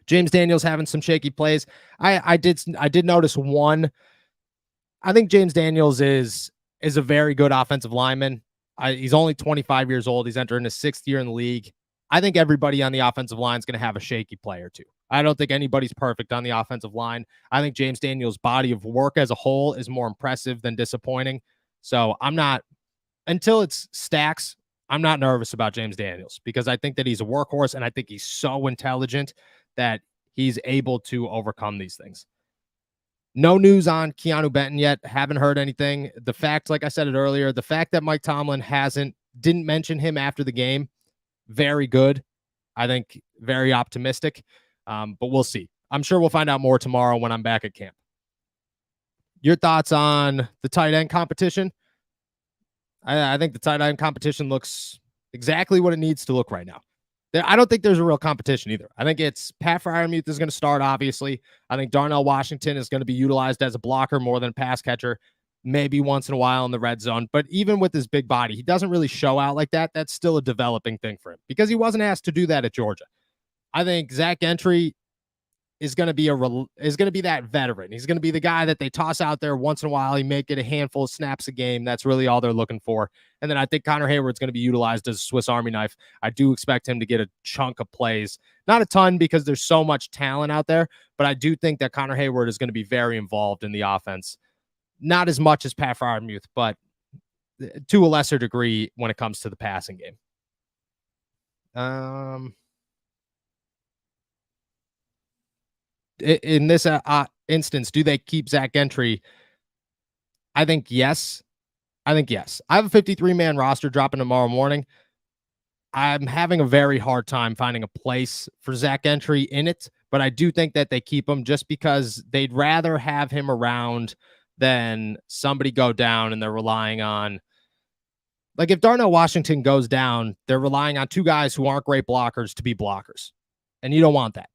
James Daniels having some shaky plays. I did notice one. I think James Daniels is a very good offensive lineman. He's only 25 years old. He's entering his 6th year in the league. I think everybody on the offensive line is going to have a shaky play or two. I don't think anybody's perfect on the offensive line. I think James Daniels' body of work as a whole is more impressive than disappointing. So until it's stacks, I'm not nervous about James Daniels because I think that he's a workhorse and I think he's so intelligent that he's able to overcome these things. No news on Keanu Benton yet. Haven't heard anything. The fact, like I said it earlier, the fact that Mike Tomlin didn't mention him after the game, very good. I think very optimistic, but we'll see. I'm sure we'll find out more tomorrow when I'm back at camp. Your thoughts on the tight end competition? I think the tight end competition looks exactly what it needs to look right now. I don't think there's a real competition either. I think it's Pat Freiermuth is going to start, obviously. I think Darnell Washington is going to be utilized as a blocker more than a pass catcher, maybe once in a while in the red zone. But even with his big body, he doesn't really show out like that. That's still a developing thing for him because he wasn't asked to do that at Georgia. I think Zach Gentry is going to be that veteran. He's going to be the guy that they toss out there once in a while. He may get a handful of snaps a game. That's really all they're looking for. And then I think Connor Hayward's going to be utilized as a Swiss Army knife. I do expect him to get a chunk of plays. Not a ton because there's so much talent out there, but I do think that Connor Hayward is going to be very involved in the offense. Not as much as Pat Freiermuth, but to a lesser degree when it comes to the passing game. In this instance, do they keep Zach Gentry? I think yes. I have a 53-man roster dropping tomorrow morning. I'm having a very hard time finding a place for Zach Gentry in it, but I do think that they keep him just because they'd rather have him around than somebody go down and they're relying on. Like if Darnell Washington goes down, they're relying on 2 guys who aren't great blockers to be blockers. And you don't want that.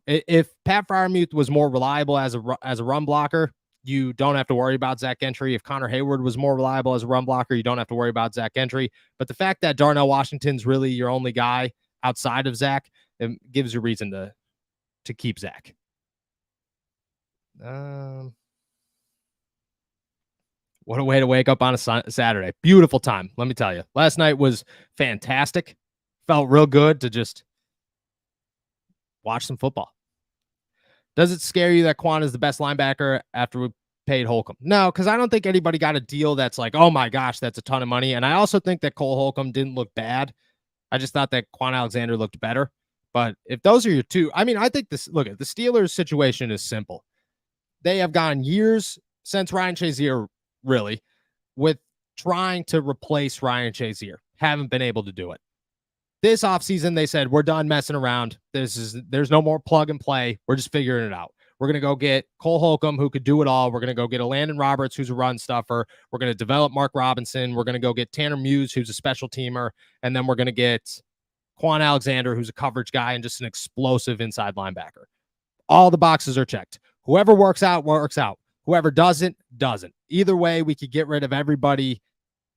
If Pat Freiermuth was more reliable as a run blocker, you don't have to worry about Zach Gentry. If Connor Hayward was more reliable as a run blocker, you don't have to worry about Zach Gentry. But the fact that Darnell Washington's really your only guy outside of Zach, it gives you reason to keep Zach. What a way to wake up on a Saturday. Beautiful time, let me tell you. Last night was fantastic. Felt real good to just watch some football. Does it scare you that Quan is the best linebacker after we paid Holcomb? No, because I don't think anybody got a deal that's like, oh my gosh, that's a ton of money. And I also think that Cole Holcomb didn't look bad. I just thought that Quan Alexander looked better. But if those are your two, I think the Steelers situation is simple. They have gone years since Ryan Shazier, really, with trying to replace Ryan Shazier. Haven't been able to do it. This offseason, they said, we're done messing around. There's no more plug and play. We're just figuring it out. We're going to go get Cole Holcomb, who could do it all. We're going to go get a Landon Roberts, who's a run stuffer. We're going to develop Mark Robinson. We're going to go get Tanner Muse, who's a special teamer. And then we're going to get Quan Alexander, who's a coverage guy and just an explosive inside linebacker. All the boxes are checked. Whoever works out, works out. Whoever doesn't, doesn't. Either way, we could get rid of everybody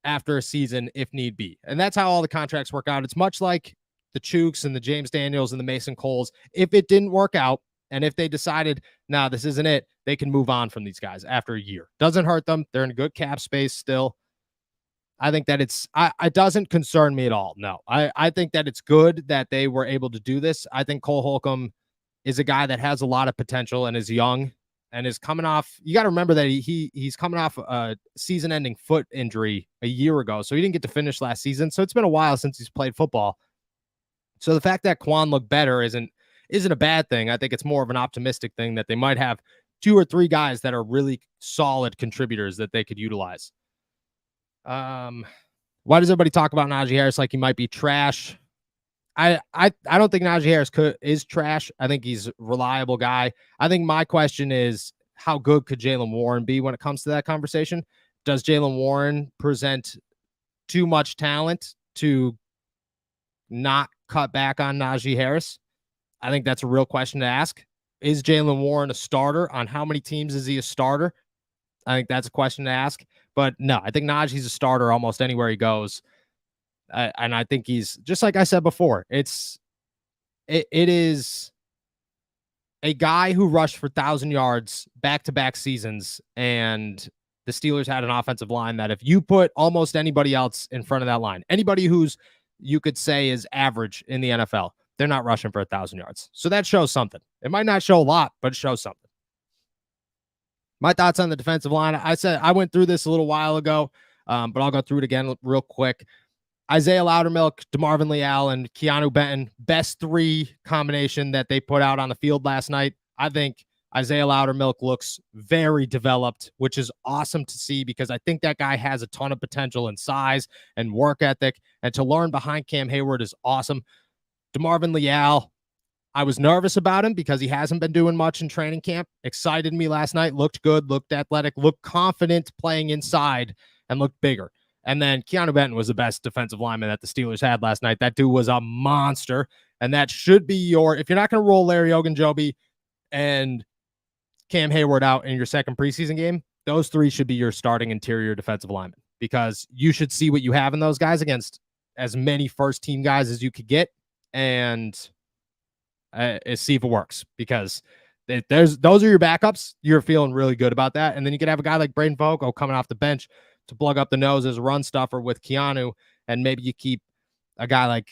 after a season if need be. And that's how all the contracts work out. It's much like the Chooks and the James Daniels and the Mason Coles. If it didn't work out and if they decided, nah, this isn't it, they can move on from these guys after a year. Doesn't hurt them. They're in good cap space still. I think that it doesn't concern me at all. No, I think that it's good that they were able to do this. I think Cole Holcomb is a guy that has a lot of potential and is young and is coming off. You got to remember that he's coming off a season-ending foot injury a year ago, so he didn't get to finish last season. So it's been a while since he's played football. So the fact that Quan looked better isn't a bad thing. I think it's more of an optimistic thing that they might have 2 or 3 guys that are really solid contributors that they could utilize. Why does everybody talk about Najee Harris like he might be trash? I don't think Najee Harris is trash. I think he's a reliable guy. I think my question is, how good could Jaylen Warren be when it comes to that conversation? Does Jaylen Warren present too much talent to not cut back on Najee Harris? I think that's a real question to ask. Is Jaylen Warren a starter? On how many teams is he a starter? I think that's a question to ask. But no, I think Najee's a starter almost anywhere he goes. And I think he's, just like I said before, it is a guy who rushed for 1,000 yards back-to-back seasons, and the Steelers had an offensive line that if you put almost anybody else in front of that line, anybody who's you could say is average in the NFL, they're not rushing for 1,000 yards. So that shows something. It might not show a lot, but it shows something. My thoughts on the defensive line. I went through this a little while ago, but I'll go through it again real quick. Isaiah Loudermilk, DeMarvin Leal, and Keanu Benton, best 3 combination that they put out on the field last night. I think Isaiah Loudermilk looks very developed, which is awesome to see because I think that guy has a ton of potential and size and work ethic, and to learn behind Cam Hayward is awesome. DeMarvin Leal, I was nervous about him because he hasn't been doing much in training camp. Excited me last night, looked good, looked athletic, looked confident playing inside, and looked bigger. And then Keanu Benton was the best defensive lineman that the Steelers had last night. That dude was a monster. And that should be if you're not going to roll Larry Ogunjobi and Cam Hayward out in your second preseason game, those 3 should be your starting interior defensive linemen, because you should see what you have in those guys against as many first-team guys as you could get and see if it works, because those are your backups. You're feeling really good about that. And then you could have a guy like Braden Vogel coming off the bench to plug up the nose as a run stuffer with Keanu, and maybe you keep a guy like,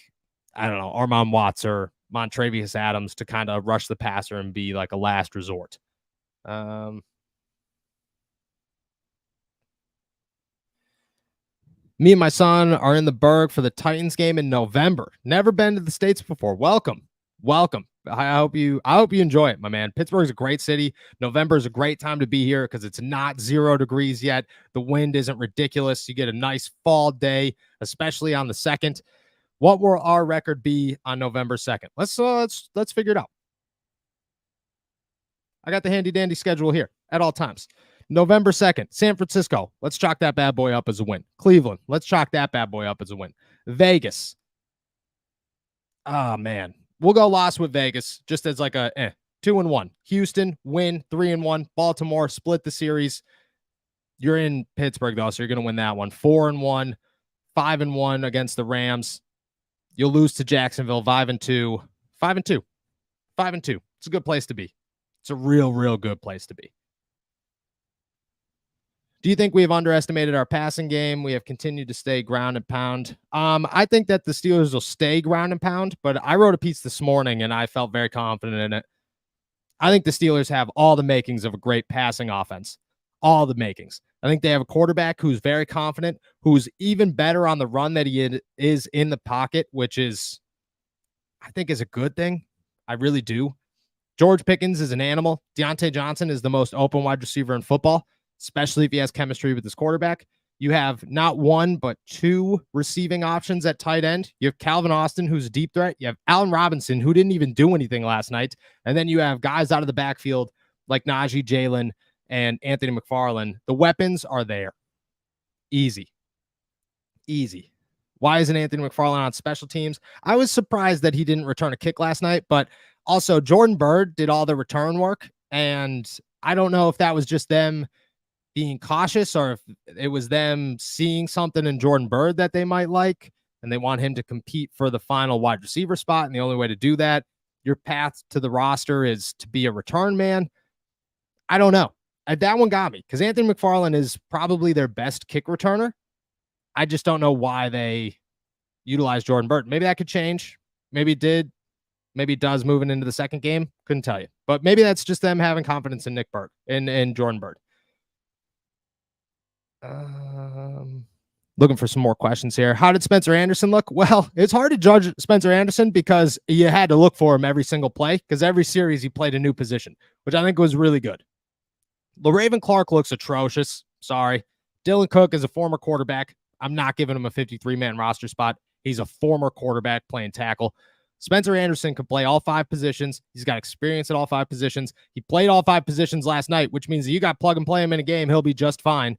I don't know, Armon Watts or Montravius Adams to kind of rush the passer and be like a last resort. Me and my son are in the Berg for the Titans game in November. Never been to the States before. Welcome. I hope you enjoy it, my man. Pittsburgh's a great city. November is a great time to be here because it's not 0 degrees yet. The wind isn't ridiculous. You get a nice fall day, especially on the 2nd. What will our record be on November 2nd? Let's figure it out. I got the handy dandy schedule here at all times. November 2nd, San Francisco. Let's chalk that bad boy up as a win. Cleveland. Let's chalk that bad boy up as a win. Vegas. Oh, man. We'll go loss with Vegas just as like a 2-1. Houston, win, 3-1. Baltimore, split the series. You're in Pittsburgh, though, so you're going to win that one. 4-1, 5-1 against the Rams. You'll lose to Jacksonville, 5-2. 5-2. 5-2. It's a good place to be. It's a real, real good place to be. Do you think we have underestimated our passing game? We have continued to stay ground and pound. I think that the Steelers will stay ground and pound, but I wrote a piece this morning and I felt very confident in it. I think the Steelers have all the makings of a great passing offense. All the makings. I think they have a quarterback who's very confident, who's even better on the run that he is in the pocket, which is, I think, is a good thing. I really do. George Pickens is an animal. Deontay Johnson is the most open wide receiver in football, especially if he has chemistry with his quarterback. You have not 1, but 2 receiving options at tight end. You have Calvin Austin, who's a deep threat. You have Allen Robinson, who didn't even do anything last night. And then you have guys out of the backfield like Najee, Jalen, and Anthony McFarland. The weapons are there. Easy. Why isn't Anthony McFarland on special teams? I was surprised that he didn't return a kick last night, but also Jordan Byrd did all the return work. And I don't know if that was just them being cautious or if it was them seeing something in Jordan Byrd that they might like and they want him to compete for the final wide receiver spot. And the only way to do that, your path to the roster is to be a return man. I don't know. That one got me because Anthony McFarland is probably their best kick returner. I just don't know why they utilize Jordan Byrd. Maybe that could change. Maybe it did. Maybe it does moving into the second game. Couldn't tell you. But maybe that's just them having confidence in Nick Byrd and Jordan Byrd. Looking for some more questions here. How did Spencer Anderson look? Well, it's hard to judge Spencer Anderson because you had to look for him every single play because every series he played a new position, which I think was really good. LaRaven Clark looks atrocious. Sorry. Dylan Cook is a former quarterback. I'm not giving him a 53-man roster spot. He's a former quarterback playing tackle. Spencer Anderson can play all 5 positions. He's got experience at all 5 positions. He played all 5 positions last night, which means that you got plug and play him in a game, he'll be just fine.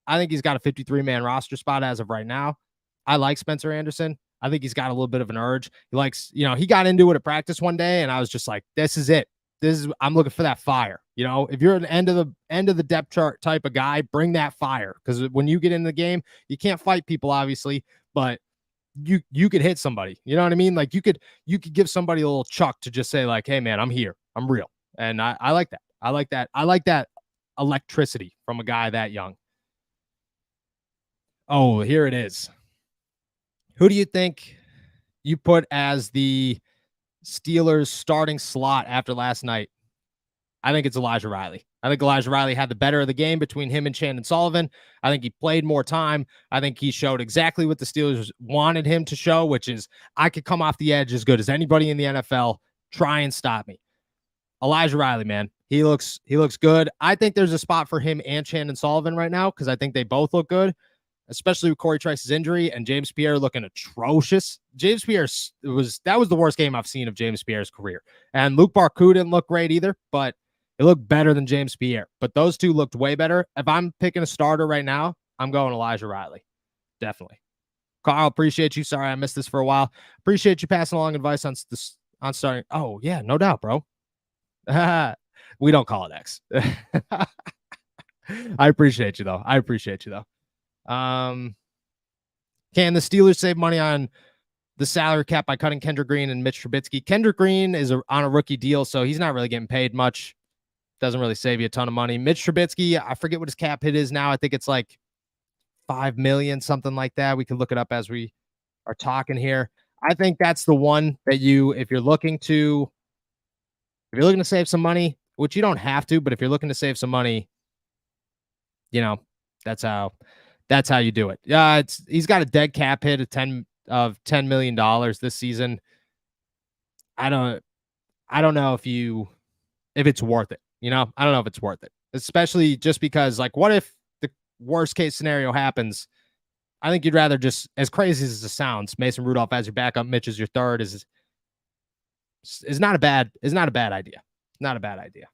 I think he's got a 53-man roster spot as of right now. I like Spencer Anderson. I think he's got a little bit of an urge. He likes, he got into it at practice one day, and I was just like, this is it. I'm looking for that fire. If you're an end of the depth chart type of guy, bring that fire. Because when you get in the game, you can't fight people, obviously, but you could hit somebody. You know what I mean? Like you could give somebody a little chuck to just say, like, hey man, I'm here. I'm real. And I like that. I like that. I like that electricity from a guy that young. Oh, here it is. Who do you think you put as the Steelers starting slot after last night? I think it's Elijah Riley. I think Elijah Riley had the better of the game between him and Chandon Sullivan. I think he played more time. I think he showed exactly what the Steelers wanted him to show, which is I could come off the edge as good as anybody in the NFL. Try and stop me. Elijah Riley, man. He looks good. I think there's a spot for him and Chandon Sullivan right now because I think they both look good, especially with Corey Trice's injury and James Pierre looking atrocious. James Pierre was the worst game I've seen of James Pierre's career. And Luke Barku didn't look great either, but it looked better than James Pierre. But those two looked way better. If I'm picking a starter right now, I'm going Elijah Riley. Definitely. Carl, appreciate you. Sorry I missed this for a while. Appreciate you passing along advice on starting. Oh, yeah, no doubt, bro. We don't call it X. I appreciate you, though. Can the Steelers save money on the salary cap by cutting Kendrick Green and Mitch Trubisky? Kendrick Green is on a rookie deal, so he's not really getting paid much. Doesn't really save you a ton of money. Mitch Trubisky, I forget what his cap hit is now. I think it's like $5 million, something like that. We can look it up as we are talking here. I think that's the one that if you're looking to save some money, which you don't have to, but if you're looking to save some money, that's how you do it. Yeah, he's got a dead cap hit of $10 million this season. I don't know if it's worth it. I don't know if it's worth it, especially just because, like, what if the worst case scenario happens? I think you'd rather just, as crazy as it sounds, Mason Rudolph as your backup, Mitch as your third is not a bad idea. Not a bad idea.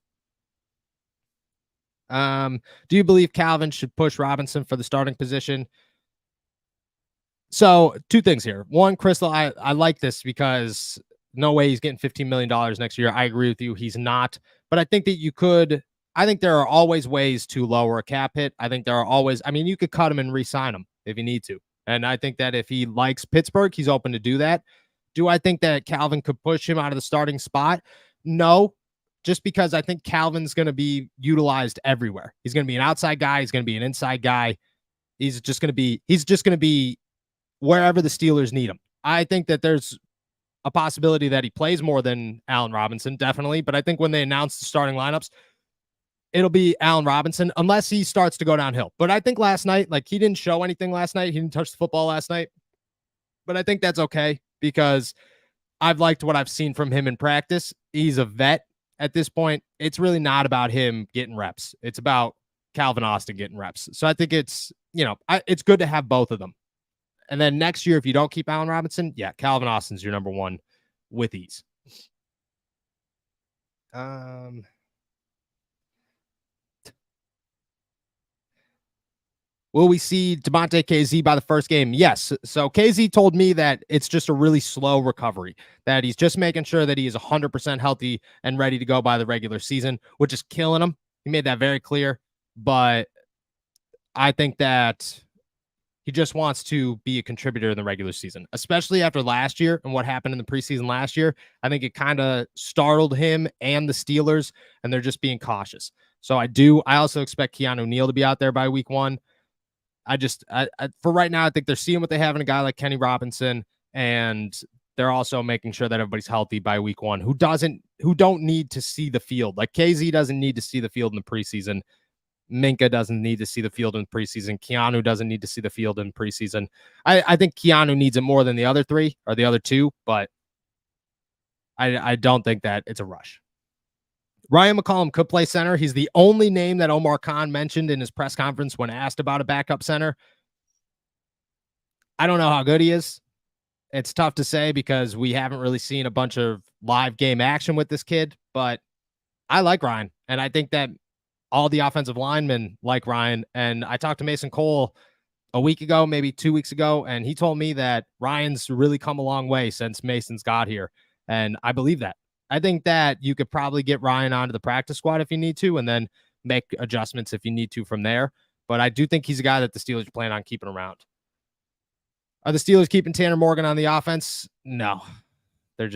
Do you believe Calvin should push Robinson for the starting position? So 2 things here. One, Crystal, I like this because no way he's getting $15 million next year. I agree with you. He's not. But I think that I think there are always ways to lower a cap hit. I think there are always, you could cut him and re-sign him if you need to. And I think that if he likes Pittsburgh, he's open to do that. Do I think that Calvin could push him out of the starting spot? No, just because I think Calvin's going to be utilized everywhere. He's going to be an outside guy. He's going to be an inside guy. He's just going to be wherever the Steelers need him. I think that there's a possibility that he plays more than Allen Robinson, definitely. But I think when they announce the starting lineups, it'll be Allen Robinson unless he starts to go downhill. But I think last night, like, he didn't show anything last night. He didn't touch the football last night. But I think that's okay because I've liked what I've seen from him in practice. He's a vet at this point. It's really not about him getting reps. It's about Calvin Austin getting reps. So I think it's, it's good to have both of them. And then next year, if you don't keep Allen Robinson, yeah, Calvin Austin's your number one with ease. Will we see Devontae KZ by the first game? Yes. So KZ told me that it's just a really slow recovery, that he's just making sure that he is 100% healthy and ready to go by the regular season, which is killing him. He made that very clear. But I think that he just wants to be a contributor in the regular season, especially after last year and what happened in the preseason last year. I think it kind of startled him and the Steelers, and they're just being cautious. So I also expect Keanu Neal to be out there by week 1. For right now, I think they're seeing what they have in a guy like Kenny Robinson, and they're also making sure that everybody's healthy by week 1 who don't need to see the field. Like KZ doesn't need to see the field in the preseason. Minka doesn't need to see the field in preseason. Keanu doesn't need to see the field in preseason. I think Keanu needs it more than the other 3 or the other 2, but I don't think that it's a rush. Ryan McCollum could play center. He's the only name that Omar Khan mentioned in his press conference when asked about a backup center. I don't know how good he is. It's tough to say because we haven't really seen a bunch of live game action with this kid, but I like Ryan, and I think that all the offensive linemen like Ryan. And I talked to Mason Cole a week ago, maybe 2 weeks ago, and he told me that Ryan's really come a long way since Mason's got here. And I believe that. I think that you could probably get Ryan onto the practice squad if you need to, and then make adjustments if you need to from there. But I do think he's a guy that the Steelers plan on keeping around. Are the Steelers keeping Tanner Morgan on the offense? No, they're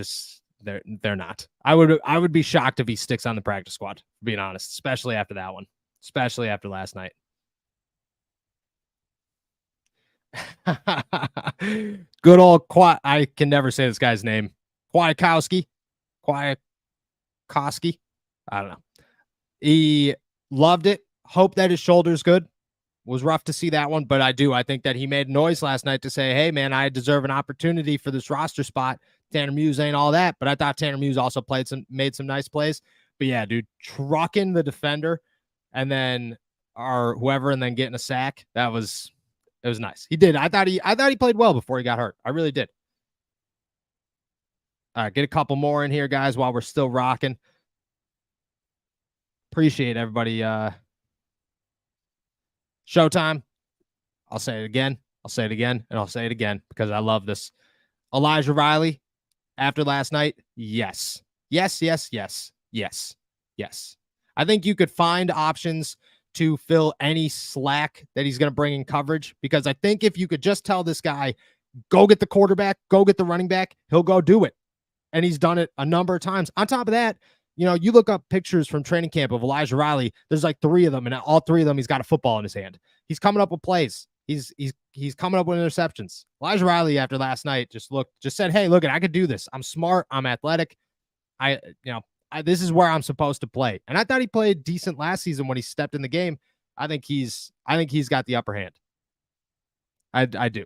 not. I would be shocked if he sticks on the practice squad, being honest, especially after that one, especially after last night. Good old I can never say this guy's name. Kwiatkowski. I don't know. He loved it. Hope that his shoulder's good. Was rough to see that one, but I think that he made noise last night to say, hey, man, I deserve an opportunity for this roster spot. Tanner Muse ain't all that, but I thought Tanner Muse also made some nice plays. But yeah, dude, trucking the defender and then whoever and then getting a sack. It was nice. He did. I thought he played well before he got hurt. I really did. All right, get a couple more in here, guys, while we're still rocking. Appreciate everybody. Showtime. I'll say it again. I'll say it again. And I'll say it again because I love this. Elijah Riley, after last night, yes. Yes, yes, yes, yes, yes. I think you could find options to fill any slack that he's going to bring in coverage, because I think if you could just tell this guy, go get the quarterback, go get the running back, he'll go do it. And he's done it a number of times. On top of that, you look up pictures from training camp of Elijah Riley. There's like 3 of them, and all 3 of them, he's got a football in his hand. He's coming up with plays. He's coming up with interceptions. Elijah Riley, after last night, just said, hey, look, I could do this. I'm smart. I'm athletic. This is where I'm supposed to play. And I thought he played decent last season when he stepped in the game. I think he's got the upper hand. I do.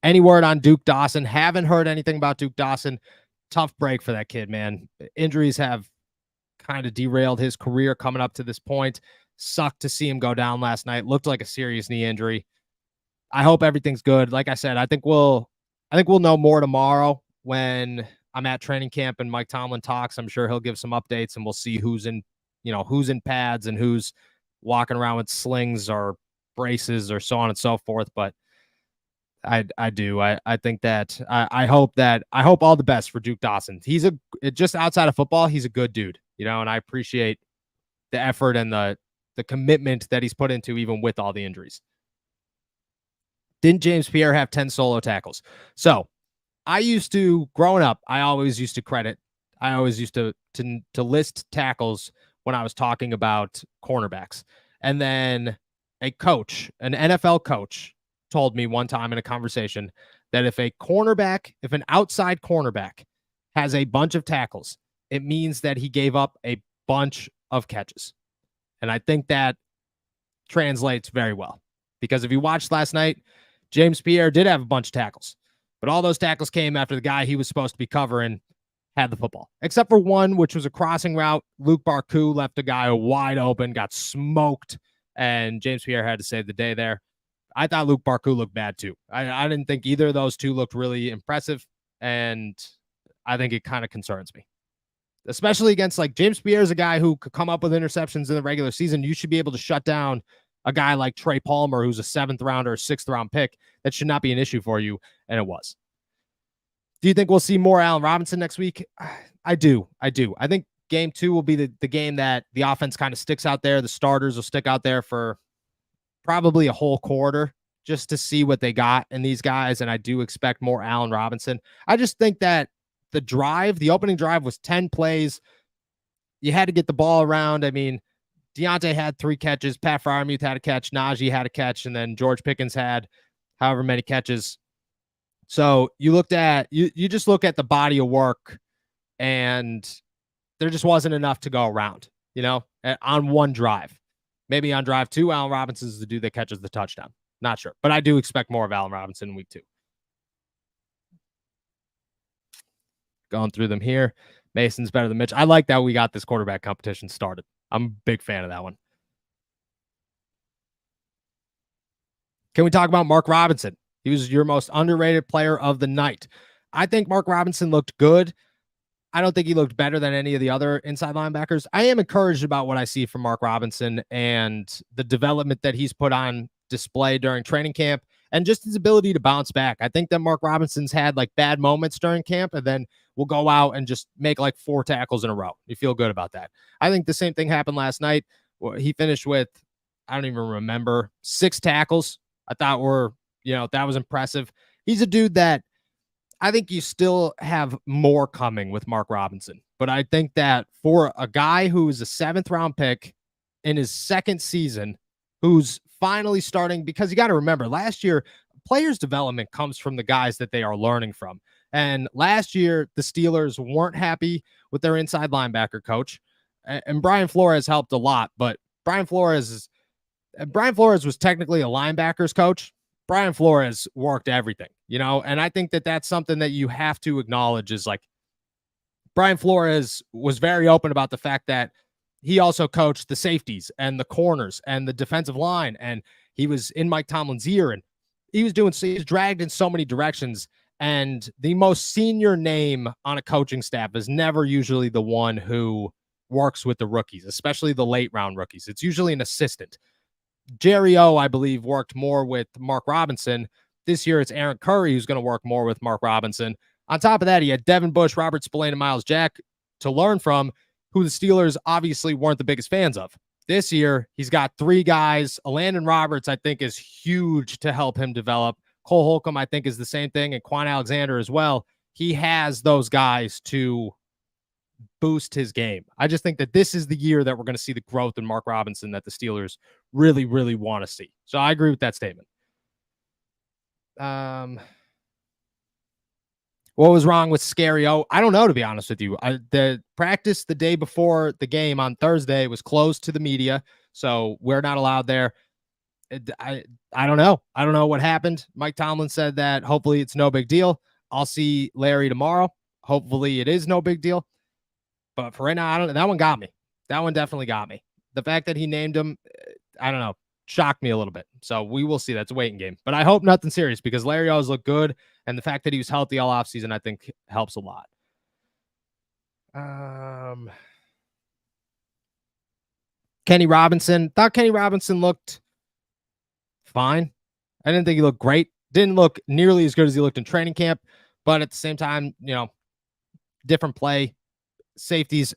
Any word on Duke Dawson? Haven't heard anything about Duke Dawson. Tough break for that kid, man. Injuries have kind of derailed his career coming up to this point. Sucked to see him go down last night. Looked like a serious knee injury. I hope everything's good. Like I said, I think we'll know more tomorrow when I'm at training camp and Mike Tomlin talks. I'm sure he'll give some updates, and we'll see who's in pads and who's walking around with slings or braces or so on and so forth. But I think that I hope all the best for Duke Dawson. He's just outside of football, he's a good dude, and I appreciate the effort and the commitment that he's put into even with all the injuries. Didn't James Pierre have 10 solo tackles? So growing up, I always used to list tackles when I was talking about cornerbacks. And then an NFL coach told me one time in a conversation that if an outside cornerback has a bunch of tackles, it means that he gave up a bunch of catches. And I think that translates very well, because if you watched last night, James Pierre did have a bunch of tackles, but all those tackles came after the guy he was supposed to be covering had the football, except for one, which was a crossing route. Luke Barku left a guy wide open, got smoked, and James Pierre had to save the day there. I thought Luke Barku looked bad too. I didn't think either of those two looked really impressive, and I think it kind of concerns me, especially against James Pierre is a guy who could come up with interceptions in the regular season. You should be able to shut down a guy like Trey Palmer, who's a 7th round or a 6th round pick. That should not be an issue for you, and it was. Do you think we'll see more Allen Robinson next week? I do. I think game 2 will be the game that the offense kind of sticks out there. The starters will stick out there for probably a whole quarter just to see what they got in these guys. And I do expect more Allen Robinson. I just think that the opening drive was 10 plays. You had to get the ball around. I mean, Deontay had 3 catches. Pat Freiermuth had a catch. Najee had a catch. And then George Pickens had however many catches. So you just look at the body of work, and there just wasn't enough to go around, on one drive. Maybe on drive 2, Allen Robinson is the dude that catches the touchdown. Not sure. But I do expect more of Allen Robinson in week 2. Going through them here. Mason's better than Mitch. I like that we got this quarterback competition started. I'm a big fan of that one. Can we talk about Mark Robinson? He was your most underrated player of the night. I think Mark Robinson looked good. I don't think he looked better than any of the other inside linebackers. I am encouraged about what I see from Mark Robinson and the development that he's put on display during training camp and just his ability to bounce back. I think that Mark Robinson's had like bad moments during camp and then will go out and just make like 4 tackles in a row. You feel good about that. I think the same thing happened last night. He finished with, I don't even remember, 6 tackles. I thought that was impressive. He's a dude that I think you still have more coming with Mark Robinson. But I think that for a guy who is a 7th round pick in his 2nd season, who's finally starting, because you got to remember last year, players' development comes from the guys that they are learning from. And last year, the Steelers weren't happy with their inside linebacker coach. And Brian Flores helped a lot, but Brian Flores was technically a linebackers coach. Brian Flores worked everything, and I think that that's something that you have to acknowledge is like Brian Flores was very open about the fact that he also coached the safeties and the corners and the defensive line. And he was in Mike Tomlin's ear and he was dragged in so many directions. And the most senior name on a coaching staff is never usually the one who works with the rookies, especially the late round rookies. It's usually an assistant. Jerry O, I believe, worked more with Mark Robinson. This year, it's Aaron Curry who's going to work more with Mark Robinson. On top of that, he had Devin Bush, Robert Spillane, and Miles Jack to learn from, who the Steelers obviously weren't the biggest fans of. This year, he's got 3 guys. Landon Roberts, I think, is huge to help him develop. Cole Holcomb, I think, is the same thing, and Quan Alexander as well. He has those guys to boost his game. I just think that this is the year that we're going to see the growth in Mark Robinson that the Steelers really, really want to see. So I agree with that statement. What was wrong with Scary O? I don't know, to be honest with you. The practice the day before the game on Thursday was closed to the media, so we're not allowed there. I don't know. I don't know what happened. Mike Tomlin said that hopefully it's no big deal. I'll see Larry tomorrow. Hopefully it is no big deal. But for right now, that one got me. That one definitely got me. The fact that he named him, I don't know, shocked me a little bit. So we will see. That's a waiting game. But I hope nothing serious because Larry always looked good. And the fact that he was healthy all offseason, I think, helps a lot. Kenny Robinson. Thought Kenny Robinson looked fine. I didn't think he looked great. Didn't look nearly as good as he looked in training camp. But at the same time, different play. Safeties,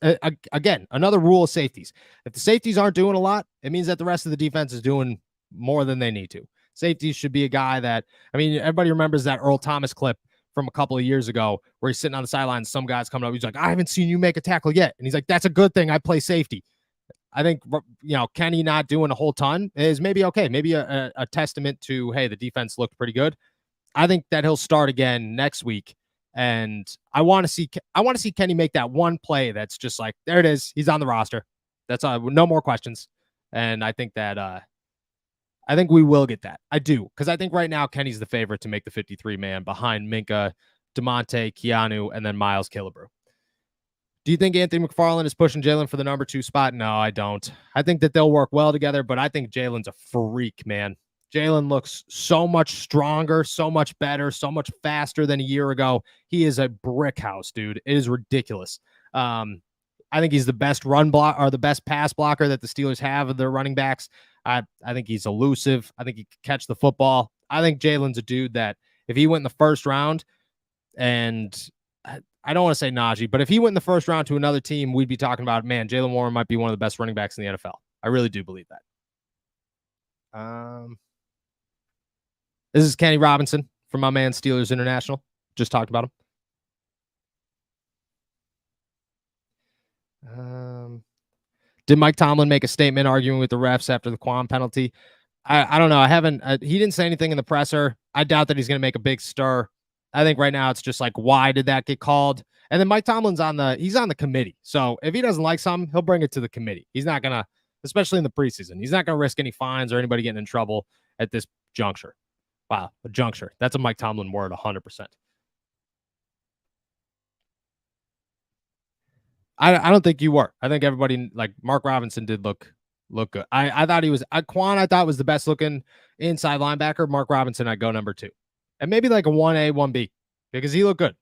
again, another rule of safeties. If the safeties aren't doing a lot, it means that the rest of the defense is doing more than they need to. Safeties should be a guy that, everybody remembers that Earl Thomas clip from a couple of years ago where he's sitting on the sidelines. Some guy's coming up. He's like, I haven't seen you make a tackle yet. And he's like, that's a good thing. I play safety. I think, Kenny not doing a whole ton is maybe okay. Maybe a testament to, hey, the defense looked pretty good. I think that he'll start again next week. And I want to see Kenny make that one play that's just like, there it is. He's on the roster. That's all. No more questions. And I think that I think we will get that. I do. Because I think right now Kenny's the favorite to make the 53-man behind Minka, DeMonte, Keanu, and then Miles Killebrew. Do you think Anthony McFarland is pushing Jalen for the number 2 spot? No, I don't. I think that they'll work well together, but I think Jalen's a freak, man. Jalen looks so much stronger, so much better, so much faster than a year ago. He is a brick house, dude. It is ridiculous. I think he's the best the best pass blocker that the Steelers have of their running backs. I think he's elusive. I think he can catch the football. I think Jalen's a dude that if he went in the first round, and I don't want to say Najee, but if he went in the first round to another team, we'd be talking about, man, Jaylen Warren might be one of the best running backs in the NFL. I really do believe that. This is Kenny Robinson from my man Steelers International. Just talked about him. Did Mike Tomlin make a statement arguing with the refs after the Quan penalty? I don't know. I haven't. He didn't say anything in the presser. I doubt that he's going to make a big stir. I think right now it's just like, why did that get called? And then Mike Tomlin's on the committee. So if he doesn't like something, he'll bring it to the committee. He's not gonna, especially in the preseason, he's not gonna risk any fines or anybody getting in trouble at this juncture. Wow, a juncture. That's a Mike Tomlin word, 100%. I don't think you were. I think everybody, like Mark Robinson, did look good. I thought he was Quan. I thought was the best looking inside linebacker. Mark Robinson, I'd go number 2, and maybe like a 1A, 1B because he looked good.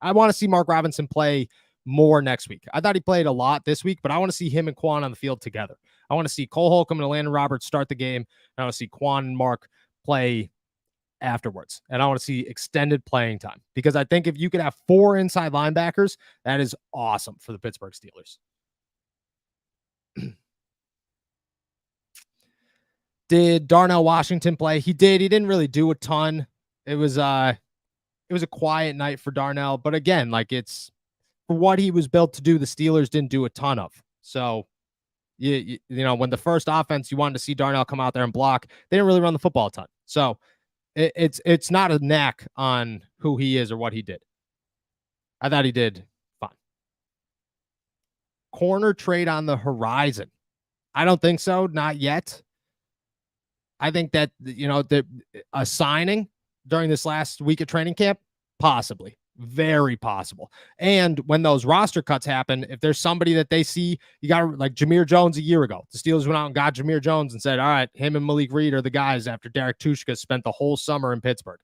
I want to see Mark Robinson play more next week. I thought he played a lot this week, but I want to see him and Quan on the field together. I want to see Cole Holcomb and Landon Roberts start the game. I want to see Quan and Mark play afterwards. And I want to see extended playing time because I think if you could have 4 inside linebackers, that is awesome for the Pittsburgh Steelers. Did Darnell Washington play? He did. He didn't really do a ton. It was a quiet night for Darnell, but again, like it's for what he was built to do, the Steelers didn't do a ton of. So you know, when the first offense, you wanted to see Darnell come out there and block, they didn't really run the football a ton. So it's not a knack on who he is or what he did. I thought he did fine. Corner trade on the horizon. I don't think so. Not yet. I think that, you know, a signing during this last week of training camp, possibly. Very possible. And when those roster cuts happen, if there's somebody that they see, you got like Jameer Jones a year ago. The Steelers went out and got Jameer Jones and said, all right, him and Malik Reed are the guys after Derek Tushka spent the whole summer in Pittsburgh.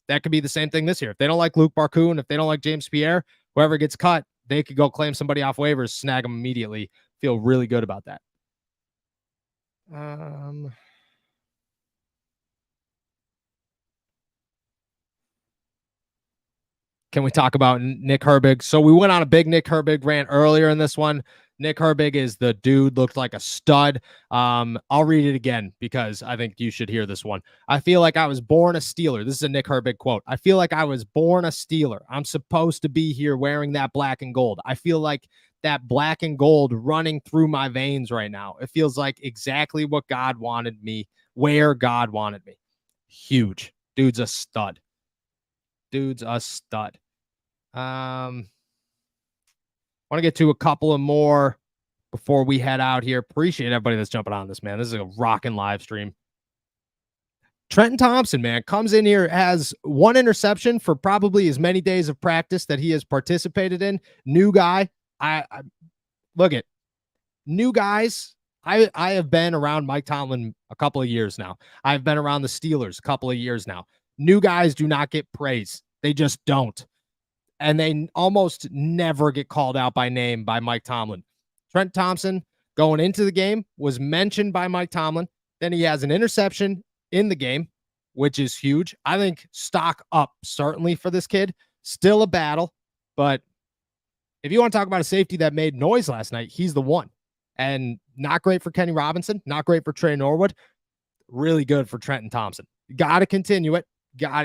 That could be the same thing this year. If they don't like Luke Barkun, if they don't like James Pierre, whoever gets cut, they could go claim somebody off waivers, snag them immediately. Feel really good about that. Can we talk about Nick Herbig? So we went on a big Nick Herbig rant earlier in this one. Nick Herbig is the dude, looked like a stud. I'll read it again because I think you should hear this one. I feel like I was born a Steeler. This is a Nick Herbig quote. I feel like I was born a Steeler. I'm supposed to be here wearing that black and gold. I feel like that black and gold running through my veins right now. It feels like exactly what God wanted me, where God wanted me. Huge. Dude's a stud. Dude's a stud. Want to get to a couple of more before we head out here. Appreciate everybody that's jumping on this, man. This is a rocking live stream. Trenton Thompson, man, comes in here, has 1 interception for probably as many days of practice that he has participated in. New guy. I look at new guys. I have been around Mike Tomlin a couple of years now. I've been around the Steelers a couple of years now. New guys do not get praise. They just don't. And they almost never get called out by name by Mike Tomlin. Trent Thompson going into the game was mentioned by Mike Tomlin. Then he has an interception in the game, which is huge. I think stock up certainly for this kid. Still a battle, but if you want to talk about a safety that made noise last night, he's the one. And not great for Kenny Robinson, not great for Trey Norwood. Really good for Trenton Thompson. Got to continue it.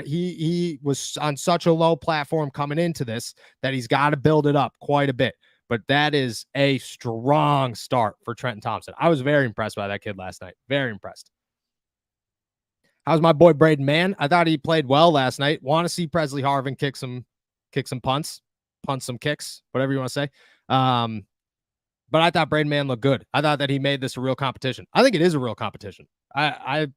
He was on such a low platform coming into this that he's got to build it up quite a bit. But that is a strong start for Trenton Thompson. I was very impressed by that kid last night. Very impressed. How's my boy Braden Mann? I thought he played well last night. Want to see Presley Harvin kick some punts, punt some kicks, whatever you want to say. But I thought Braden Mann looked good. I thought that he made this a real competition. I think it is a real competition. I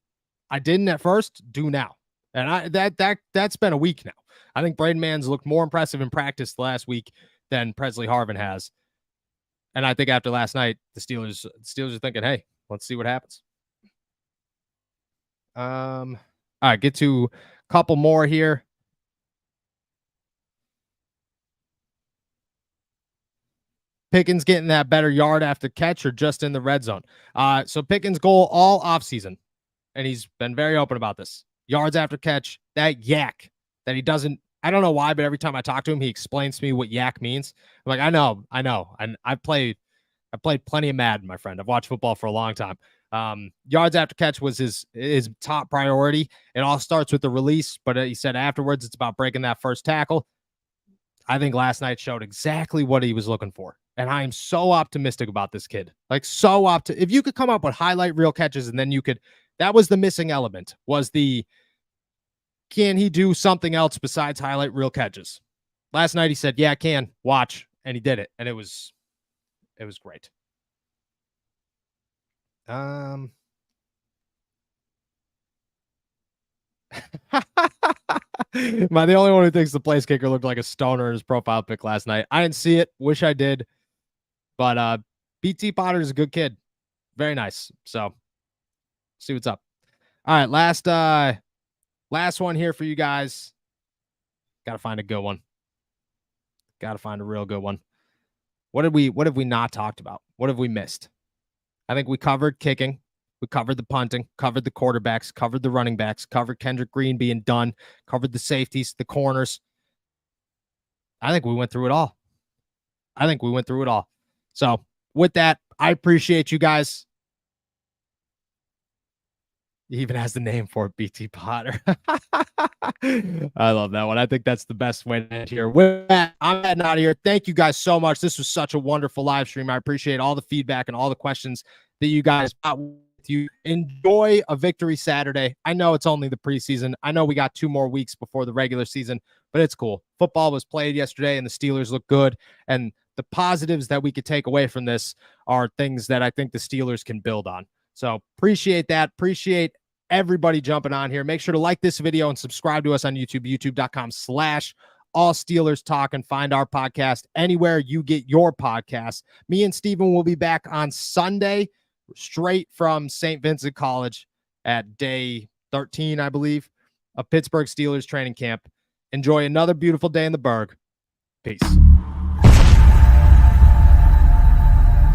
didn't at first, do now. And that's been a week now. I think Braden Mann's looked more impressive in practice last week than Presley Harvin has. And I think after last night, the Steelers are thinking, hey, let's see what happens. All right, get to a couple more here. Pickens getting that better yard after catch or just in the red zone. So Pickens' goal all offseason, and he's been very open about this. Yards after catch, that yak that he doesn't I don't know why, but every time I talk to him, he explains to me what yak means. I'm like, I know. And I played plenty of Madden, my friend. I've watched football for a long time. Yards after catch was his top priority. It all starts with the release, but he said afterwards it's about breaking that first tackle. I think last night showed exactly what he was looking for. And I am so optimistic about this kid. Like, so if you could come up with highlight reel catches, and then you could, that was the missing element, was can he do something else besides highlight reel catches? Last night he said, yeah, I can. Watch. And he did it. And it was great. Am I the only one who thinks the place kicker looked like a stoner in his profile pic last night? I didn't see it. Wish I did. But BT Potter is a good kid. Very nice. So see what's up. All right, last one here for you guys. Got to find a good one. Got to find a real good one. What have we not talked about? What have we missed? I think we covered kicking. We covered the punting, covered the quarterbacks, covered the running backs, covered Kendrick Green being done, covered the safeties, the corners. I think we went through it all. So with that, I appreciate you guys. He even has the name for it, BT Potter. I love that one. I think that's the best way to end here. With that, I'm heading out of here. Thank you guys so much. This was such a wonderful live stream. I appreciate all the feedback and all the questions that you guys got with you. Enjoy a victory Saturday. I know it's only the preseason. I know we got 2 more weeks before the regular season, but it's cool. Football was played yesterday and the Steelers look good. And the positives that we could take away from this are things that I think the Steelers can build on. So appreciate that. Appreciate everybody jumping on here. Make sure to like this video and subscribe to us on YouTube, youtube.com/all Steelers talk, and find our podcast anywhere you get your podcasts. Me and Steven will be back on Sunday, straight from St. Vincent College at day 13, I believe, of Pittsburgh Steelers training camp. Enjoy another beautiful day in the Berg. Peace.